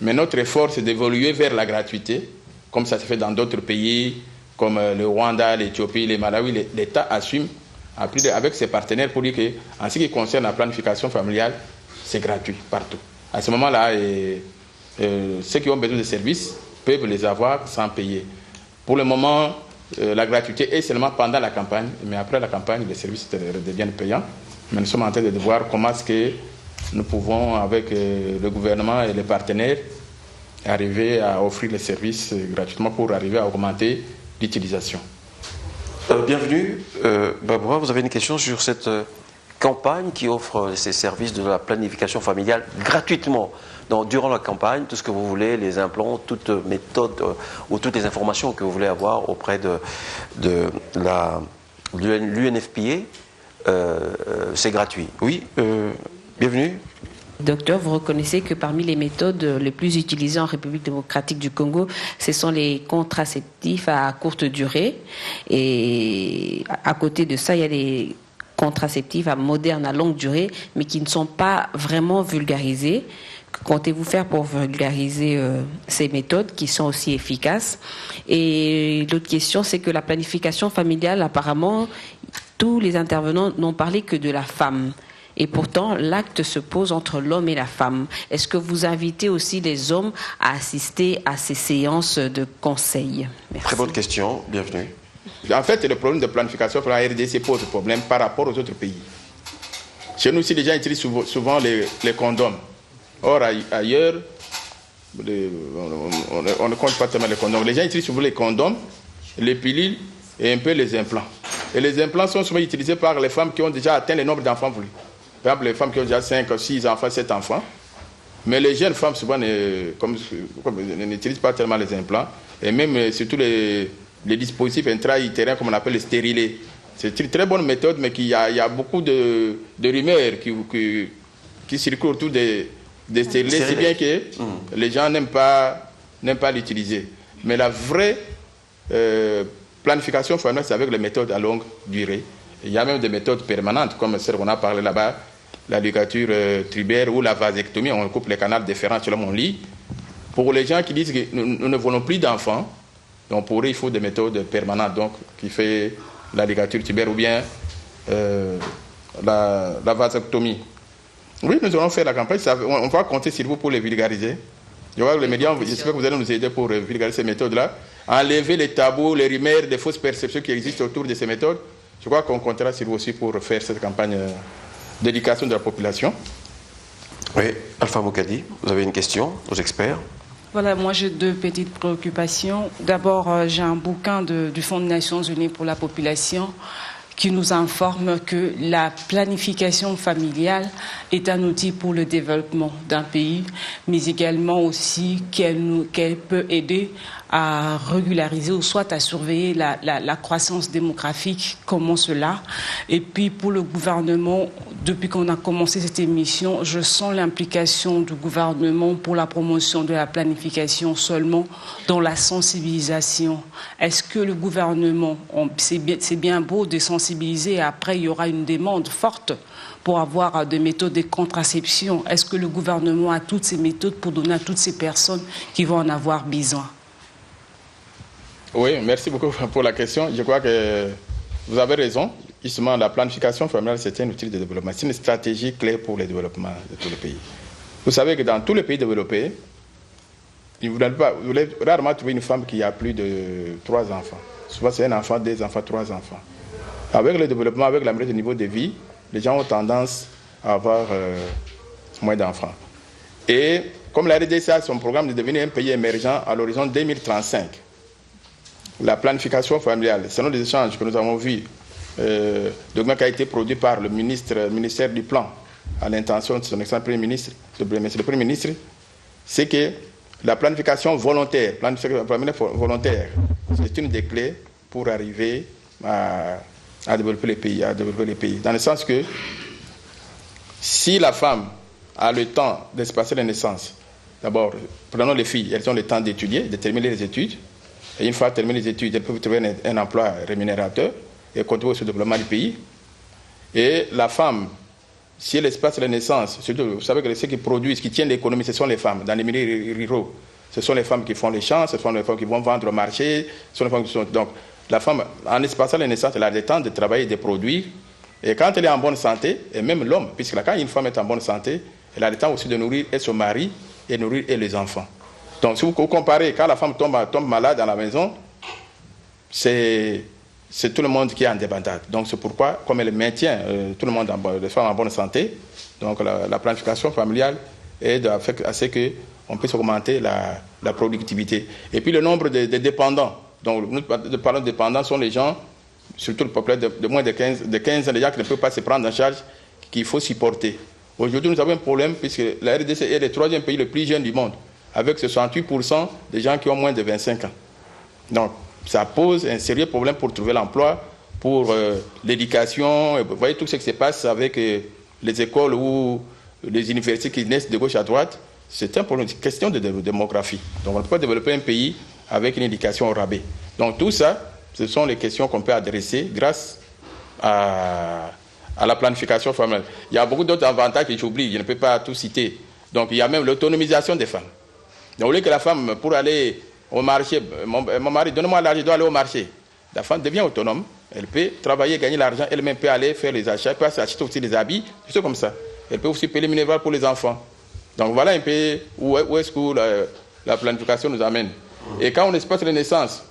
Mais notre effort, c'est d'évoluer vers la gratuité, comme ça se fait dans d'autres pays, comme le Rwanda, l'Éthiopie, le Malawi. L'État assume avec ses partenaires pour dire qu'en ce qui concerne la planification familiale, c'est gratuit partout. À ce moment-là, ceux qui ont besoin de services peuvent les avoir sans payer. Pour le moment, la gratuité est seulement pendant la campagne, mais après la campagne, les services deviennent payants. Mais nous sommes en train de voir comment est-ce que nous pouvons, avec le gouvernement et les partenaires, arriver à offrir les services gratuitement pour arriver à augmenter l'utilisation. Bienvenue. Barbara, vous avez une question sur cette campagne qui offre ces services de la planification familiale gratuitement. Donc, durant la campagne, tout ce que vous voulez, les implants, toute méthode ou toutes les informations que vous voulez avoir auprès de l'UNFPA, c'est gratuit. Oui, bienvenue. Docteur, vous reconnaissez que parmi les méthodes les plus utilisées en République démocratique du Congo, ce sont les contraceptifs à courte durée. Et à côté de ça, il y a les contraceptifs modernes à longue durée, mais qui ne sont pas vraiment vulgarisés. Que comptez-vous faire pour vulgariser ces méthodes qui sont aussi efficaces? Et l'autre question, c'est que la planification familiale, apparemment, tous les intervenants n'ont parlé que de la femme. Et pourtant, l'acte se pose entre l'homme et la femme. Est-ce que vous invitez aussi les hommes à assister à ces séances de conseil? Merci. Très bonne question, bienvenue. En fait, le problème de planification pour la RDC pose problème par rapport aux autres pays. Chez nous aussi, les gens utilisent souvent les condoms. Or, ailleurs, on ne compte pas tellement les condoms. Les gens utilisent souvent les condoms, les pilules et un peu les implants. Et les implants sont souvent utilisés par les femmes qui ont déjà atteint le nombre d'enfants voulus. Par exemple, les femmes qui ont déjà 5, 6 enfants, 7 enfants. Mais les jeunes femmes, souvent, n'utilisent pas tellement les implants. Et même, surtout les dispositifs intra-utérins, comme on appelle les stérilés. C'est une très bonne méthode, mais il y a beaucoup de rumeurs qui circulent autour des stérilés, si bien que les gens n'aiment pas l'utiliser. Mais la vraie planification familiale, c'est avec les méthodes à longue durée. Il y a même des méthodes permanentes, comme celle qu'on a parlé là-bas, la ligature tubaire ou la vasectomie. On coupe les canaux déférents sur mon lit. Pour les gens qui disent que nous ne voulons plus d'enfants, donc pour eux, il faut des méthodes permanentes, donc qui fait la ligature tubaire ou bien la vasectomie. Oui, nous allons faire la campagne. On va compter sur vous pour les vulgariser. Je vois que les médias, j'espère que vous allez nous aider pour vulgariser ces méthodes-là. Enlever les tabous, les rumeurs, les fausses perceptions qui existent autour de ces méthodes. Je crois qu'on comptera sur vous aussi pour faire cette campagne d'éducation de la population. Oui, Alpha Moukadi, vous avez une question aux experts? Voilà, moi j'ai deux petites préoccupations. D'abord, j'ai un bouquin du Fonds des Nations Unies pour la population qui nous informe que la planification familiale est un outil pour le développement d'un pays, mais également aussi qu'elle peut aider à régulariser ou soit à surveiller la croissance démographique, comment cela. Et puis pour le gouvernement, depuis qu'on a commencé cette émission, je sens l'implication du gouvernement pour la promotion de la planification seulement dans la sensibilisation. Est-ce que le gouvernement, c'est bien beau de sensibiliser et après il y aura une demande forte pour avoir des méthodes de contraception. Est-ce que le gouvernement a toutes ces méthodes pour donner à toutes ces personnes qui vont en avoir besoin? Oui, merci beaucoup pour la question. Je crois que vous avez raison. Justement, la planification familiale, c'est un outil de développement. C'est une stratégie clé pour le développement de tous les pays. Vous savez que dans tous les pays développés, vous allez rarement trouver une femme qui a plus de 3 enfants. Souvent, c'est un enfant, 2 enfants, 3 enfants. Avec le développement, avec l'amélioration du niveau de vie, les gens ont tendance à avoir moins d'enfants. Et comme la RDC a son programme de devenir un pays émergent à l'horizon 2035, la planification familiale, selon les échanges que nous avons vus, le document qui a été produit par le ministère du Plan à l'intention de son excellent Premier ministre, le Premier ministre, c'est que la planification volontaire, c'est une des clés pour arriver à développer les pays, dans le sens que si la femme a le temps d'espacer les naissances, d'abord, prenons les filles, elles ont le temps d'étudier, de terminer les études, et une fois terminées les études, elles peuvent trouver un emploi rémunérateur et contribuer au développement du pays. Et la femme, si elle espace les naissances, surtout, vous savez que ceux qui produisent, qui tiennent l'économie, ce sont les femmes, dans les milieux ruraux. Ce sont les femmes qui font les champs, ce sont les femmes qui vont vendre au marché, ce sont les femmes qui sont... Donc, la femme, en espaçant les naissances, elle a le temps de travailler, de produire. Et quand elle est en bonne santé, et même l'homme, puisque là, quand une femme est en bonne santé, elle a le temps aussi de nourrir et son mari, et nourrir et les enfants. Donc, si vous comparez, quand la femme tombe malade dans la maison, c'est tout le monde qui est en débandade. Donc, c'est pourquoi, comme elle maintient tout le monde, les femmes en bonne santé, donc la planification familiale aide à ce qu'on puisse augmenter la productivité. Et puis, le nombre de dépendants. Donc, nous parlons de dépendants sont les gens, surtout le peuple de moins de 15 ans, les gens qui ne peuvent pas se prendre en charge, qu'il faut supporter. Aujourd'hui, nous avons un problème puisque la RDC est le 3e pays le plus jeune du monde, avec 68% des gens qui ont moins de 25 ans. Donc, ça pose un sérieux problème pour trouver l'emploi, pour l'éducation. Vous voyez tout ce qui se passe avec les écoles où les universités qui naissent de gauche à droite, c'est une question de démographie. Donc on ne peut pas développer un pays avec une éducation au rabais. Donc tout ça, ce sont les questions qu'on peut adresser grâce à la planification familiale. Il y a beaucoup d'autres avantages que j'oublie, je ne peux pas tout citer. Donc il y a même l'autonomisation des femmes. Donc au lieu que la femme, pour aller au marché, mon mari, donne-moi l'argent, je dois aller au marché. La femme devient autonome, elle peut travailler, gagner l'argent, elle-même peut aller faire les achats, elle peut acheter aussi des habits, tout comme ça. Elle peut aussi payer les minéral pour les enfants. Donc voilà un peu où est-ce que la planification nous amène. Et quand on espace les naissances,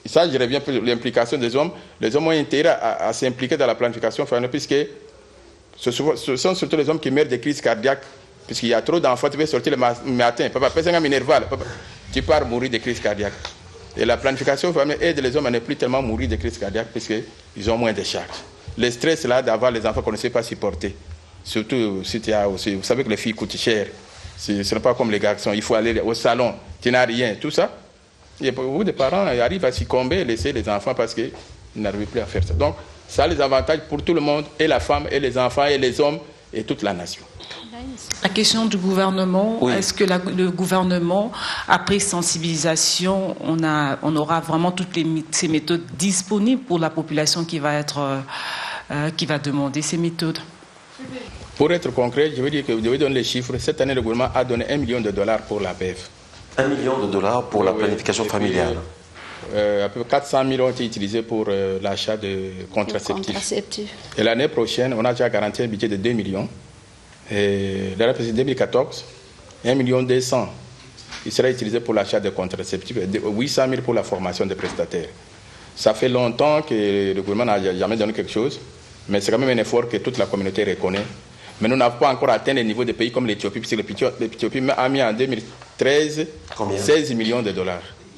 ça je reviens sur l'implication des hommes. Les hommes ont intérêt à s'impliquer dans la planification familiale puisque ce sont surtout les hommes qui meurent des crises cardiaques. Puisqu'il y a trop d'enfants, tu veux sortir le matin, papa, pèse un minerval, tu pars mourir de crises cardiaques. Et la planification familiale aide les hommes à ne plus tellement mourir de crises cardiaques puisqu'ils ont moins de charges. Le stress là d'avoir les enfants qu'on ne sait pas supporter. Surtout si tu as aussi, vous savez que les filles coûtent cher. Ce n'est pas comme les garçons, il faut aller au salon, tu n'as rien, tout ça. Et beaucoup de parents arrivent à succomber et laisser les enfants parce qu'ils n'arrivent plus à faire ça. Donc ça a les avantages pour tout le monde, et la femme, et les enfants, et les hommes, et toute la nation. La question du gouvernement, oui. Est-ce que le gouvernement, après sensibilisation, on aura vraiment toutes ces méthodes disponibles pour la population qui va demander ces méthodes? Pour être concret, je veux dire que vous devez donner les chiffres. Cette année, le gouvernement a donné $1 million pour la PEF. $1 million pour la planification familiale. À peu près 400 000 ont été utilisés pour l'achat de contraceptifs. Et l'année prochaine, on a déjà garanti un budget de 2 millions. Et l'année 2014, 1 200 000. Il sera utilisé pour l'achat de contraceptifs et 800 000 pour la formation des prestataires. Ça fait longtemps que le gouvernement n'a jamais donné quelque chose, mais c'est quand même un effort que toute la communauté reconnaît. Mais nous n'avons pas encore atteint les niveaux de pays comme l'Éthiopie, puisque l'Éthiopie a mis en 2013 $16 millions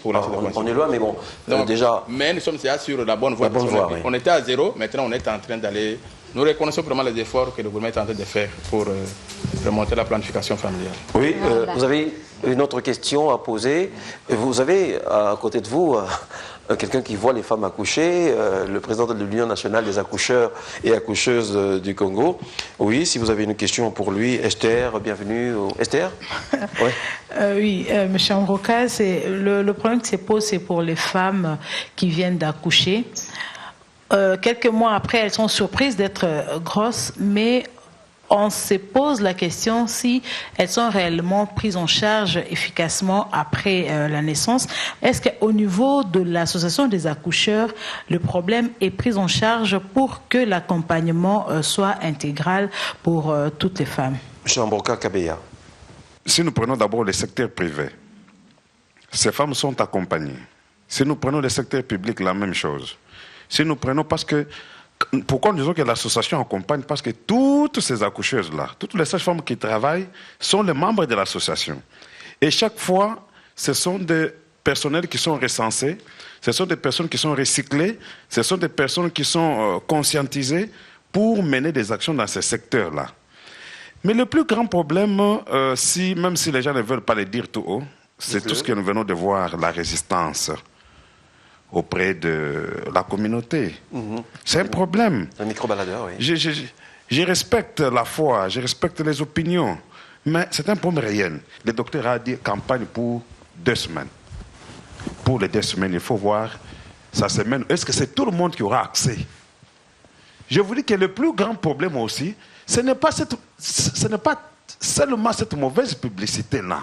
pour l'achat de contraceptifs. On est loin, mais bon, donc, déjà... Mais nous sommes déjà sur la bonne voie. Oui. On était à 0, maintenant on est en train d'aller... Nous reconnaissons vraiment les efforts que le gouvernement est en train de faire pour remonter la planification familiale. Oui, vous avez une autre question à poser. Vous avez à côté de vous quelqu'un qui voit les femmes accoucher, le président de l'Union nationale des accoucheurs et accoucheuses du Congo. Oui, si vous avez une question pour lui, Esther, bienvenue. Esther? Ouais. Oui, M. Ambroka, le problème qui se pose, c'est pour les femmes qui viennent d'accoucher. Quelques mois après, elles sont surprises d'être grosses, mais on se pose la question si elles sont réellement prises en charge efficacement après la naissance. Est-ce qu'au niveau de l'association des accoucheurs, le problème est pris en charge pour que l'accompagnement soit intégral pour toutes les femmes? M. Ambroka Kabeya. Si nous prenons d'abord le secteur privé, ces femmes sont accompagnées. Si nous prenons le secteur public, la même chose. Si nous prenons, parce que, pourquoi nous disons que l'association accompagne? Parce que toutes ces accoucheuses-là, toutes les sages-femmes qui travaillent sont les membres de l'association. Et chaque fois, ce sont des personnels qui sont recensés, ce sont des personnes qui sont recyclées, ce sont des personnes qui sont conscientisées pour mener des actions dans ces secteurs-là. Mais le plus grand problème, même si les gens ne veulent pas le dire tout haut, c'est tout ce que nous venons de voir, la résistance auprès de la communauté. C'est un problème. Un micro-baladeur, oui. Je respecte la foi, je respecte les opinions, mais c'est un problème réel. Le docteur a dit campagne pour 2 semaines. Pour les 2 semaines, il faut voir sa semaine. Est-ce que c'est tout le monde qui aura accès? Je vous dis que le plus grand problème aussi, ce n'est pas seulement cette mauvaise publicité-là,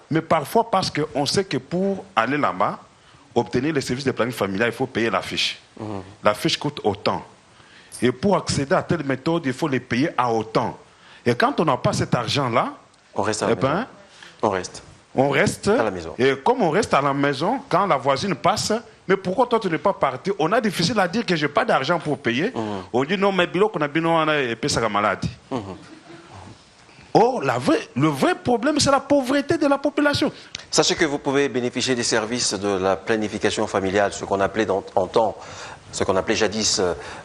mais parfois parce qu'on sait que pour aller là-bas, obtenir les services de planning familial, il faut payer la fiche. La fiche coûte autant. Et pour accéder à telle méthode, il faut les payer à autant. Et quand on n'a pas cet argent-là, on reste à la maison. On reste à la maison. Et comme on reste à la maison, quand la voisine passe, mais pourquoi toi tu n'es pas parti? On a difficile à dire que je n'ai pas d'argent pour payer. On dit non, mais bilo qu'on a bien et ça maladie. Or, le vrai problème, c'est la pauvreté de la population. Sachez que vous pouvez bénéficier des services de la planification familiale, ce qu'on appelait ce qu'on appelait jadis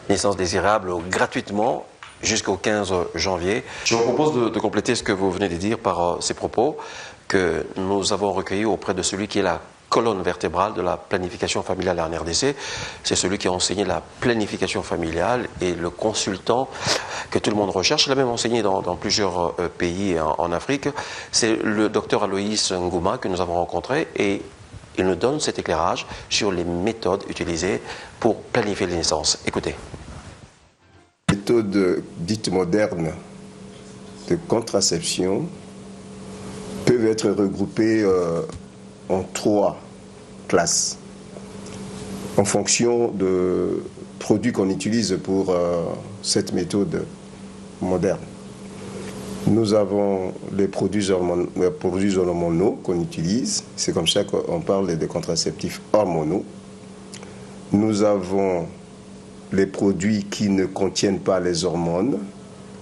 naissance désirable, gratuitement jusqu'au 15 janvier. Je vous propose de compléter ce que vous venez de dire par ces propos que nous avons recueillis auprès de celui qui est la colonne vertébrale de la planification familiale en RDC. C'est celui qui a enseigné la planification familiale et le consultant que tout le monde recherche. Il a même enseigné dans plusieurs pays en Afrique. C'est le docteur Aloïs Ngouma que nous avons rencontré et il nous donne cet éclairage sur les méthodes utilisées pour planifier les naissances. Écoutez. Les méthodes dites modernes de contraception peuvent être regroupées en 3 classes en fonction de produits qu'on utilise pour cette méthode moderne. Nous avons les produits hormonaux qu'on utilise, c'est comme ça qu'on parle de contraceptifs hormonaux. Nous avons les produits qui ne contiennent pas les hormones.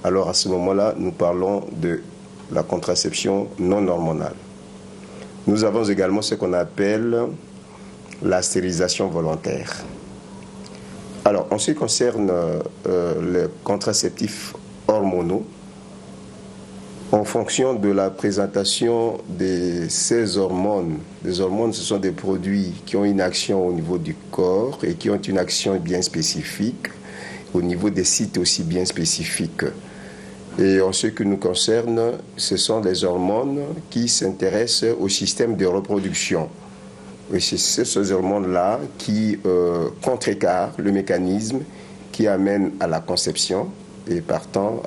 Alors à ce moment-là, nous parlons de la contraception non hormonale. Nous avons également ce qu'on appelle la stérilisation volontaire. Alors, en ce qui concerne les contraceptifs hormonaux, en fonction de la présentation de ces hormones, les hormones, ce sont des produits qui ont une action au niveau du corps et qui ont une action bien spécifique, au niveau des sites aussi bien spécifiques. Et en ce qui nous concerne, ce sont les hormones qui s'intéressent au système de reproduction. Et c'est ces hormones-là qui contrecarrent le mécanisme qui amène à la conception et partant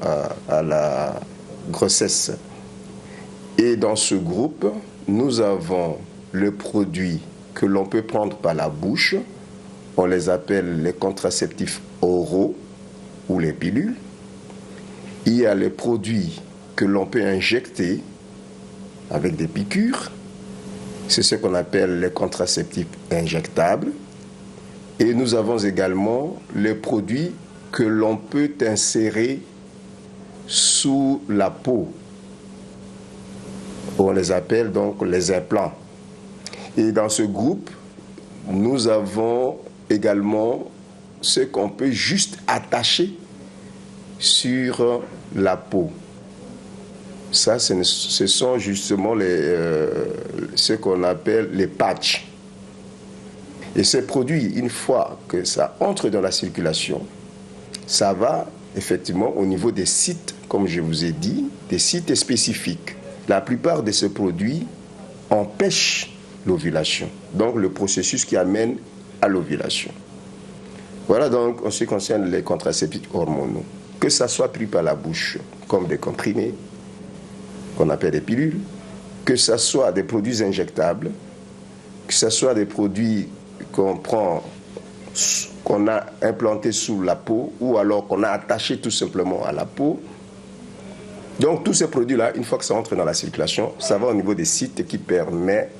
à la grossesse. Et dans ce groupe, nous avons le produit que l'on peut prendre par la bouche. On les appelle les contraceptifs oraux ou les pilules. Il y a les produits que l'on peut injecter avec des piqûres. C'est ce qu'on appelle les contraceptifs injectables. Et nous avons également les produits que l'on peut insérer sous la peau. On les appelle donc les implants. Et dans ce groupe, nous avons également ce qu'on peut juste attacher sur la peau. Ça, ce sont justement ce qu'on appelle les patchs. Et ces produits, une fois que ça entre dans la circulation, ça va effectivement au niveau des sites, comme je vous ai dit, des sites spécifiques. La plupart de ces produits empêchent l'ovulation, donc le processus qui amène à l'ovulation. Voilà donc en ce qui concerne les contraceptifs hormonaux. Que ça soit pris par la bouche comme des comprimés, qu'on appelle des pilules, que ça soit des produits injectables, que ce soit des produits qu'on prend, qu'on a implantés sous la peau ou alors qu'on a attaché tout simplement à la peau. Donc tous ces produits-là, une fois que ça entre dans la circulation, ça va au niveau des sites qui permettent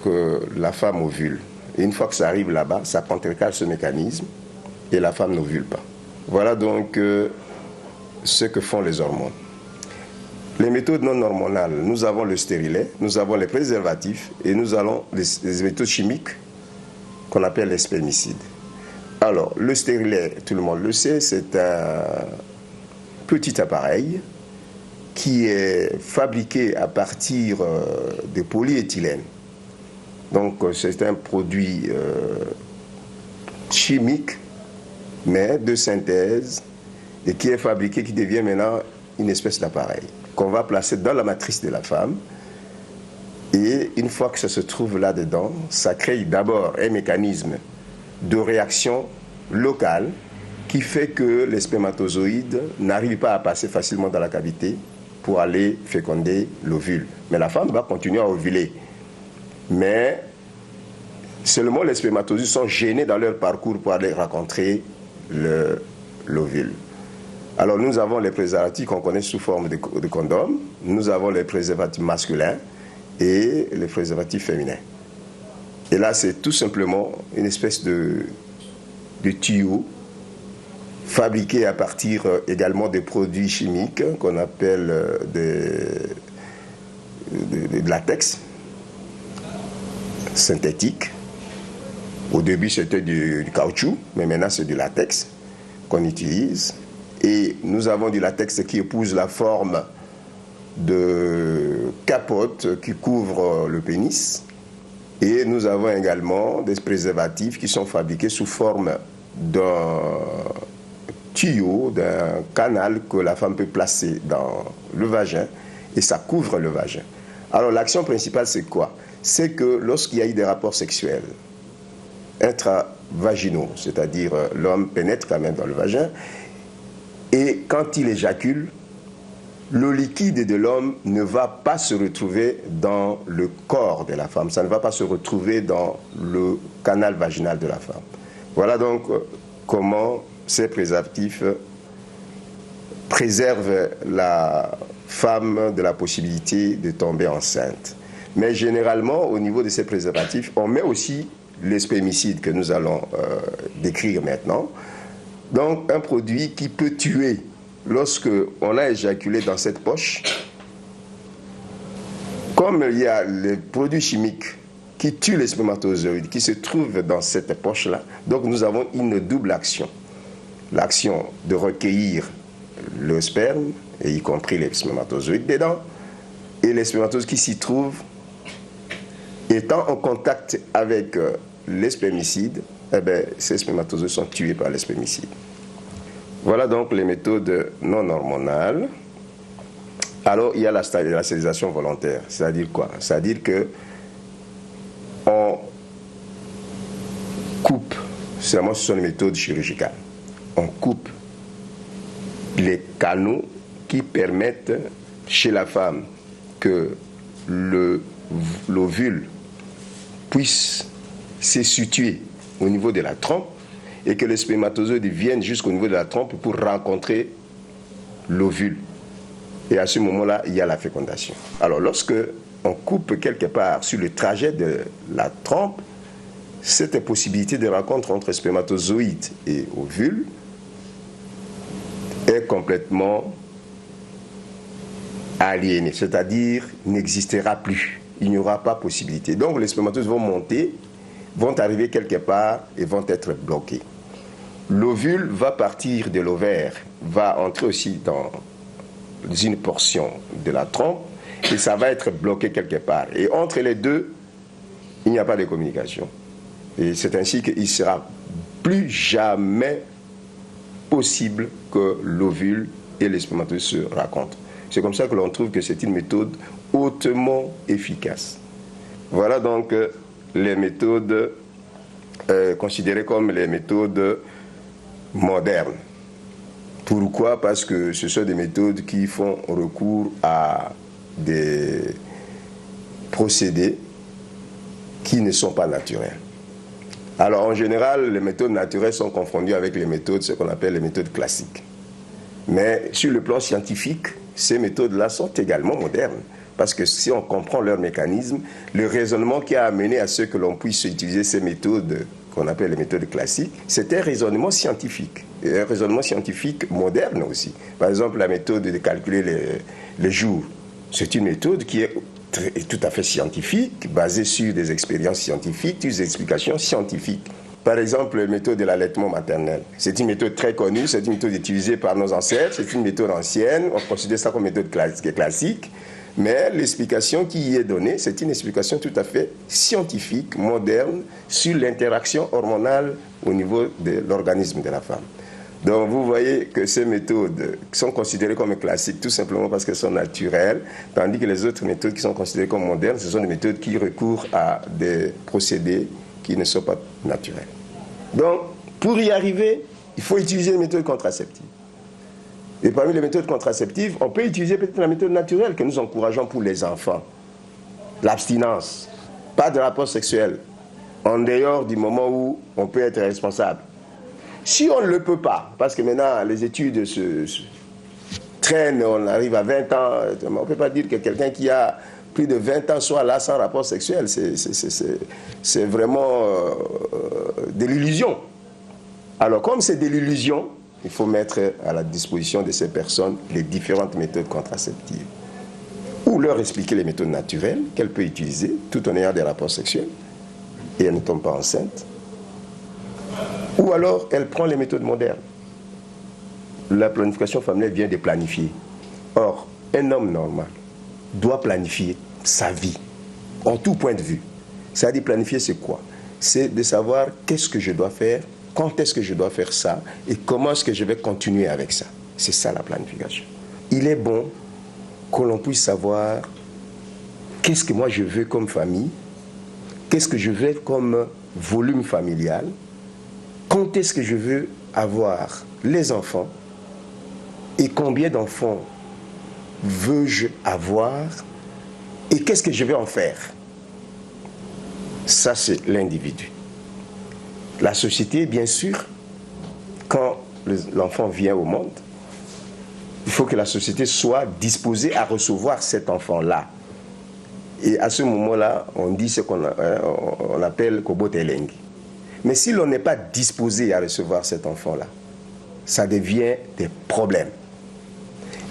que la femme ovule. Et une fois que ça arrive là-bas, ça contrecarre ce mécanisme et la femme n'ovule pas. Voilà donc ce que font les hormones. Les méthodes non hormonales, nous avons le stérilet, nous avons les préservatifs et nous avons les méthodes chimiques qu'on appelle les spermicides. Alors, le stérilet, tout le monde le sait, c'est un petit appareil qui est fabriqué à partir de polyéthylène. Donc, c'est un produit chimique, mais de synthèse, et qui est fabriqué, qui devient maintenant une espèce d'appareil qu'on va placer dans la matrice de la femme. Et une fois que ça se trouve là-dedans, ça crée d'abord un mécanisme de réaction locale qui fait que les spermatozoïdes n'arrivent pas à passer facilement dans la cavité pour aller féconder l'ovule. Mais la femme va continuer à ovuler. Mais seulement les spermatozoïdes sont gênés dans leur parcours pour aller rencontrer l'ovule. Alors nous avons les préservatifs qu'on connaît sous forme de condoms, nous avons les préservatifs masculins et les préservatifs féminins. Et là c'est tout simplement une espèce de tuyau fabriqué à partir également de produits chimiques qu'on appelle de latex synthétique. Au début c'était du caoutchouc, mais maintenant c'est du latex qu'on utilise. Et nous avons du latex qui épouse la forme de capote qui couvre le pénis. Et nous avons également des préservatifs qui sont fabriqués sous forme d'un tuyau, d'un canal que la femme peut placer dans le vagin et ça couvre le vagin. Alors l'action principale c'est quoi? C'est que lorsqu'il y a eu des rapports sexuels intravaginaux, c'est-à-dire l'homme pénètre quand même dans le vagin, et quand il éjacule, le liquide de l'homme ne va pas se retrouver dans le corps de la femme, ça ne va pas se retrouver dans le canal vaginal de la femme. Voilà donc comment ces préservatifs préservent la femme de la possibilité de tomber enceinte. Mais généralement, au niveau de ces préservatifs, on met aussi les spermicides que nous allons décrire maintenant. Donc un produit qui peut tuer. Lorsque on a éjaculé dans cette poche, comme il y a les produits chimiques qui tuent les spermatozoïdes qui se trouvent dans cette poche-là, donc nous avons une double action. L'action de recueillir le sperme, et y compris les spermatozoïdes dedans, et les spermatozoïdes qui s'y trouvent, étant en contact avec les spermicides, eh bien, ces spermatozoïdes sont tués par les spermicides. Voilà donc les méthodes non hormonales. Alors, il y a la stérilisation volontaire. C'est-à-dire quoi? C'est-à-dire que on coupe, seulement ce sont les méthodes chirurgicales, on coupe les canaux qui permettent chez la femme que l'ovule puisse se situer au niveau de la trompe et que les spermatozoïdes viennent jusqu'au niveau de la trompe pour rencontrer l'ovule. Et à ce moment-là, il y a la fécondation. Alors, lorsque on coupe quelque part sur le trajet de la trompe, cette possibilité de rencontre entre spermatozoïdes et ovule est complètement aliénée, c'est-à-dire n'existera plus. Il n'y aura pas possibilité. Donc, les spermatozoïdes vont monter, vont arriver quelque part et vont être bloqués. L'ovule va partir de l'ovaire, va entrer aussi dans une portion de la trompe et ça va être bloqué quelque part. Et entre les deux, il n'y a pas de communication. Et c'est ainsi qu'il ne sera plus jamais possible que l'ovule et les spermatozoïdes se rencontrent. C'est comme ça que l'on trouve que c'est une méthode hautement efficace. Voilà donc les méthodes considérées comme les méthodes modernes. Pourquoi? Parce que ce sont des méthodes qui font recours à des procédés qui ne sont pas naturels. Alors en général, les méthodes naturelles sont confondues avec les méthodes, ce qu'on appelle les méthodes classiques. Mais sur le plan scientifique, ces méthodes-là sont également modernes. Parce que si on comprend leur mécanisme, le raisonnement qui a amené à ce que l'on puisse utiliser ces méthodes qu'on appelle les méthodes classiques, c'est un raisonnement scientifique. Et un raisonnement scientifique moderne aussi. Par exemple, la méthode de calculer les jours, c'est une méthode qui est tout à fait scientifique, basée sur des expériences scientifiques, des explications scientifiques. Par exemple, la méthode de l'allaitement maternel. C'est une méthode très connue, c'est une méthode utilisée par nos ancêtres, c'est une méthode ancienne, on considère ça comme méthode classique. Mais l'explication qui y est donnée, c'est une explication tout à fait scientifique, moderne, sur l'interaction hormonale au niveau de l'organisme de la femme. Donc vous voyez que ces méthodes sont considérées comme classiques tout simplement parce qu'elles sont naturelles, tandis que les autres méthodes qui sont considérées comme modernes, ce sont des méthodes qui recourent à des procédés qui ne sont pas naturels. Donc, pour y arriver, il faut utiliser une méthode contraceptive. Et parmi les méthodes contraceptives, on peut utiliser peut-être la méthode naturelle que nous encourageons pour les enfants. L'abstinence, pas de rapport sexuel, en dehors du moment où on peut être responsable. Si on ne le peut pas, parce que maintenant les études se traînent, on arrive à 20 ans, on ne peut pas dire que quelqu'un qui a plus de 20 ans soit là sans rapport sexuel. C'est vraiment de l'illusion. Alors comme c'est de l'illusion, il faut mettre à la disposition de ces personnes les différentes méthodes contraceptives. Ou leur expliquer les méthodes naturelles qu'elle peut utiliser tout en ayant des rapports sexuels et elle ne tombe pas enceinte. Ou alors elle prend les méthodes modernes. La planification familiale vient de planifier. Or, un homme normal doit planifier sa vie, en tout point de vue. C'est-à-dire planifier, c'est quoi? C'est de savoir qu'est-ce que je dois faire, quand est-ce que je dois faire ça, et comment est-ce que je vais continuer avec ça. C'est ça la planification. Il est bon que l'on puisse savoir qu'est-ce que moi je veux comme famille, qu'est-ce que je veux comme volume familial, quand est-ce que je veux avoir les enfants, et combien d'enfants veux-je avoir, et qu'est-ce que je vais en faire. Ça, c'est l'individu. La société, bien sûr, quand l'enfant vient au monde, il faut que la société soit disposée à recevoir cet enfant-là. Et à ce moment-là, on dit ce qu'on appelle Kobotelengi. Mais si l'on n'est pas disposé à recevoir cet enfant-là, ça devient des problèmes.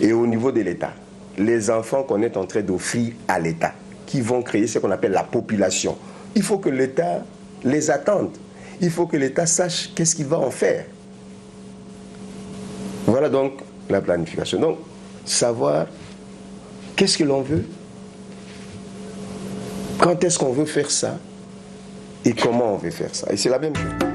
Et au niveau de l'État, les enfants qu'on est en train d'offrir à l'État, qui vont créer ce qu'on appelle la population, il faut que l'État les attende. Il faut que l'État sache qu'est-ce qu'il va en faire. Voilà donc la planification. Donc, savoir qu'est-ce que l'on veut, quand est-ce qu'on veut faire ça, et comment on veut faire ça. Et c'est la même chose.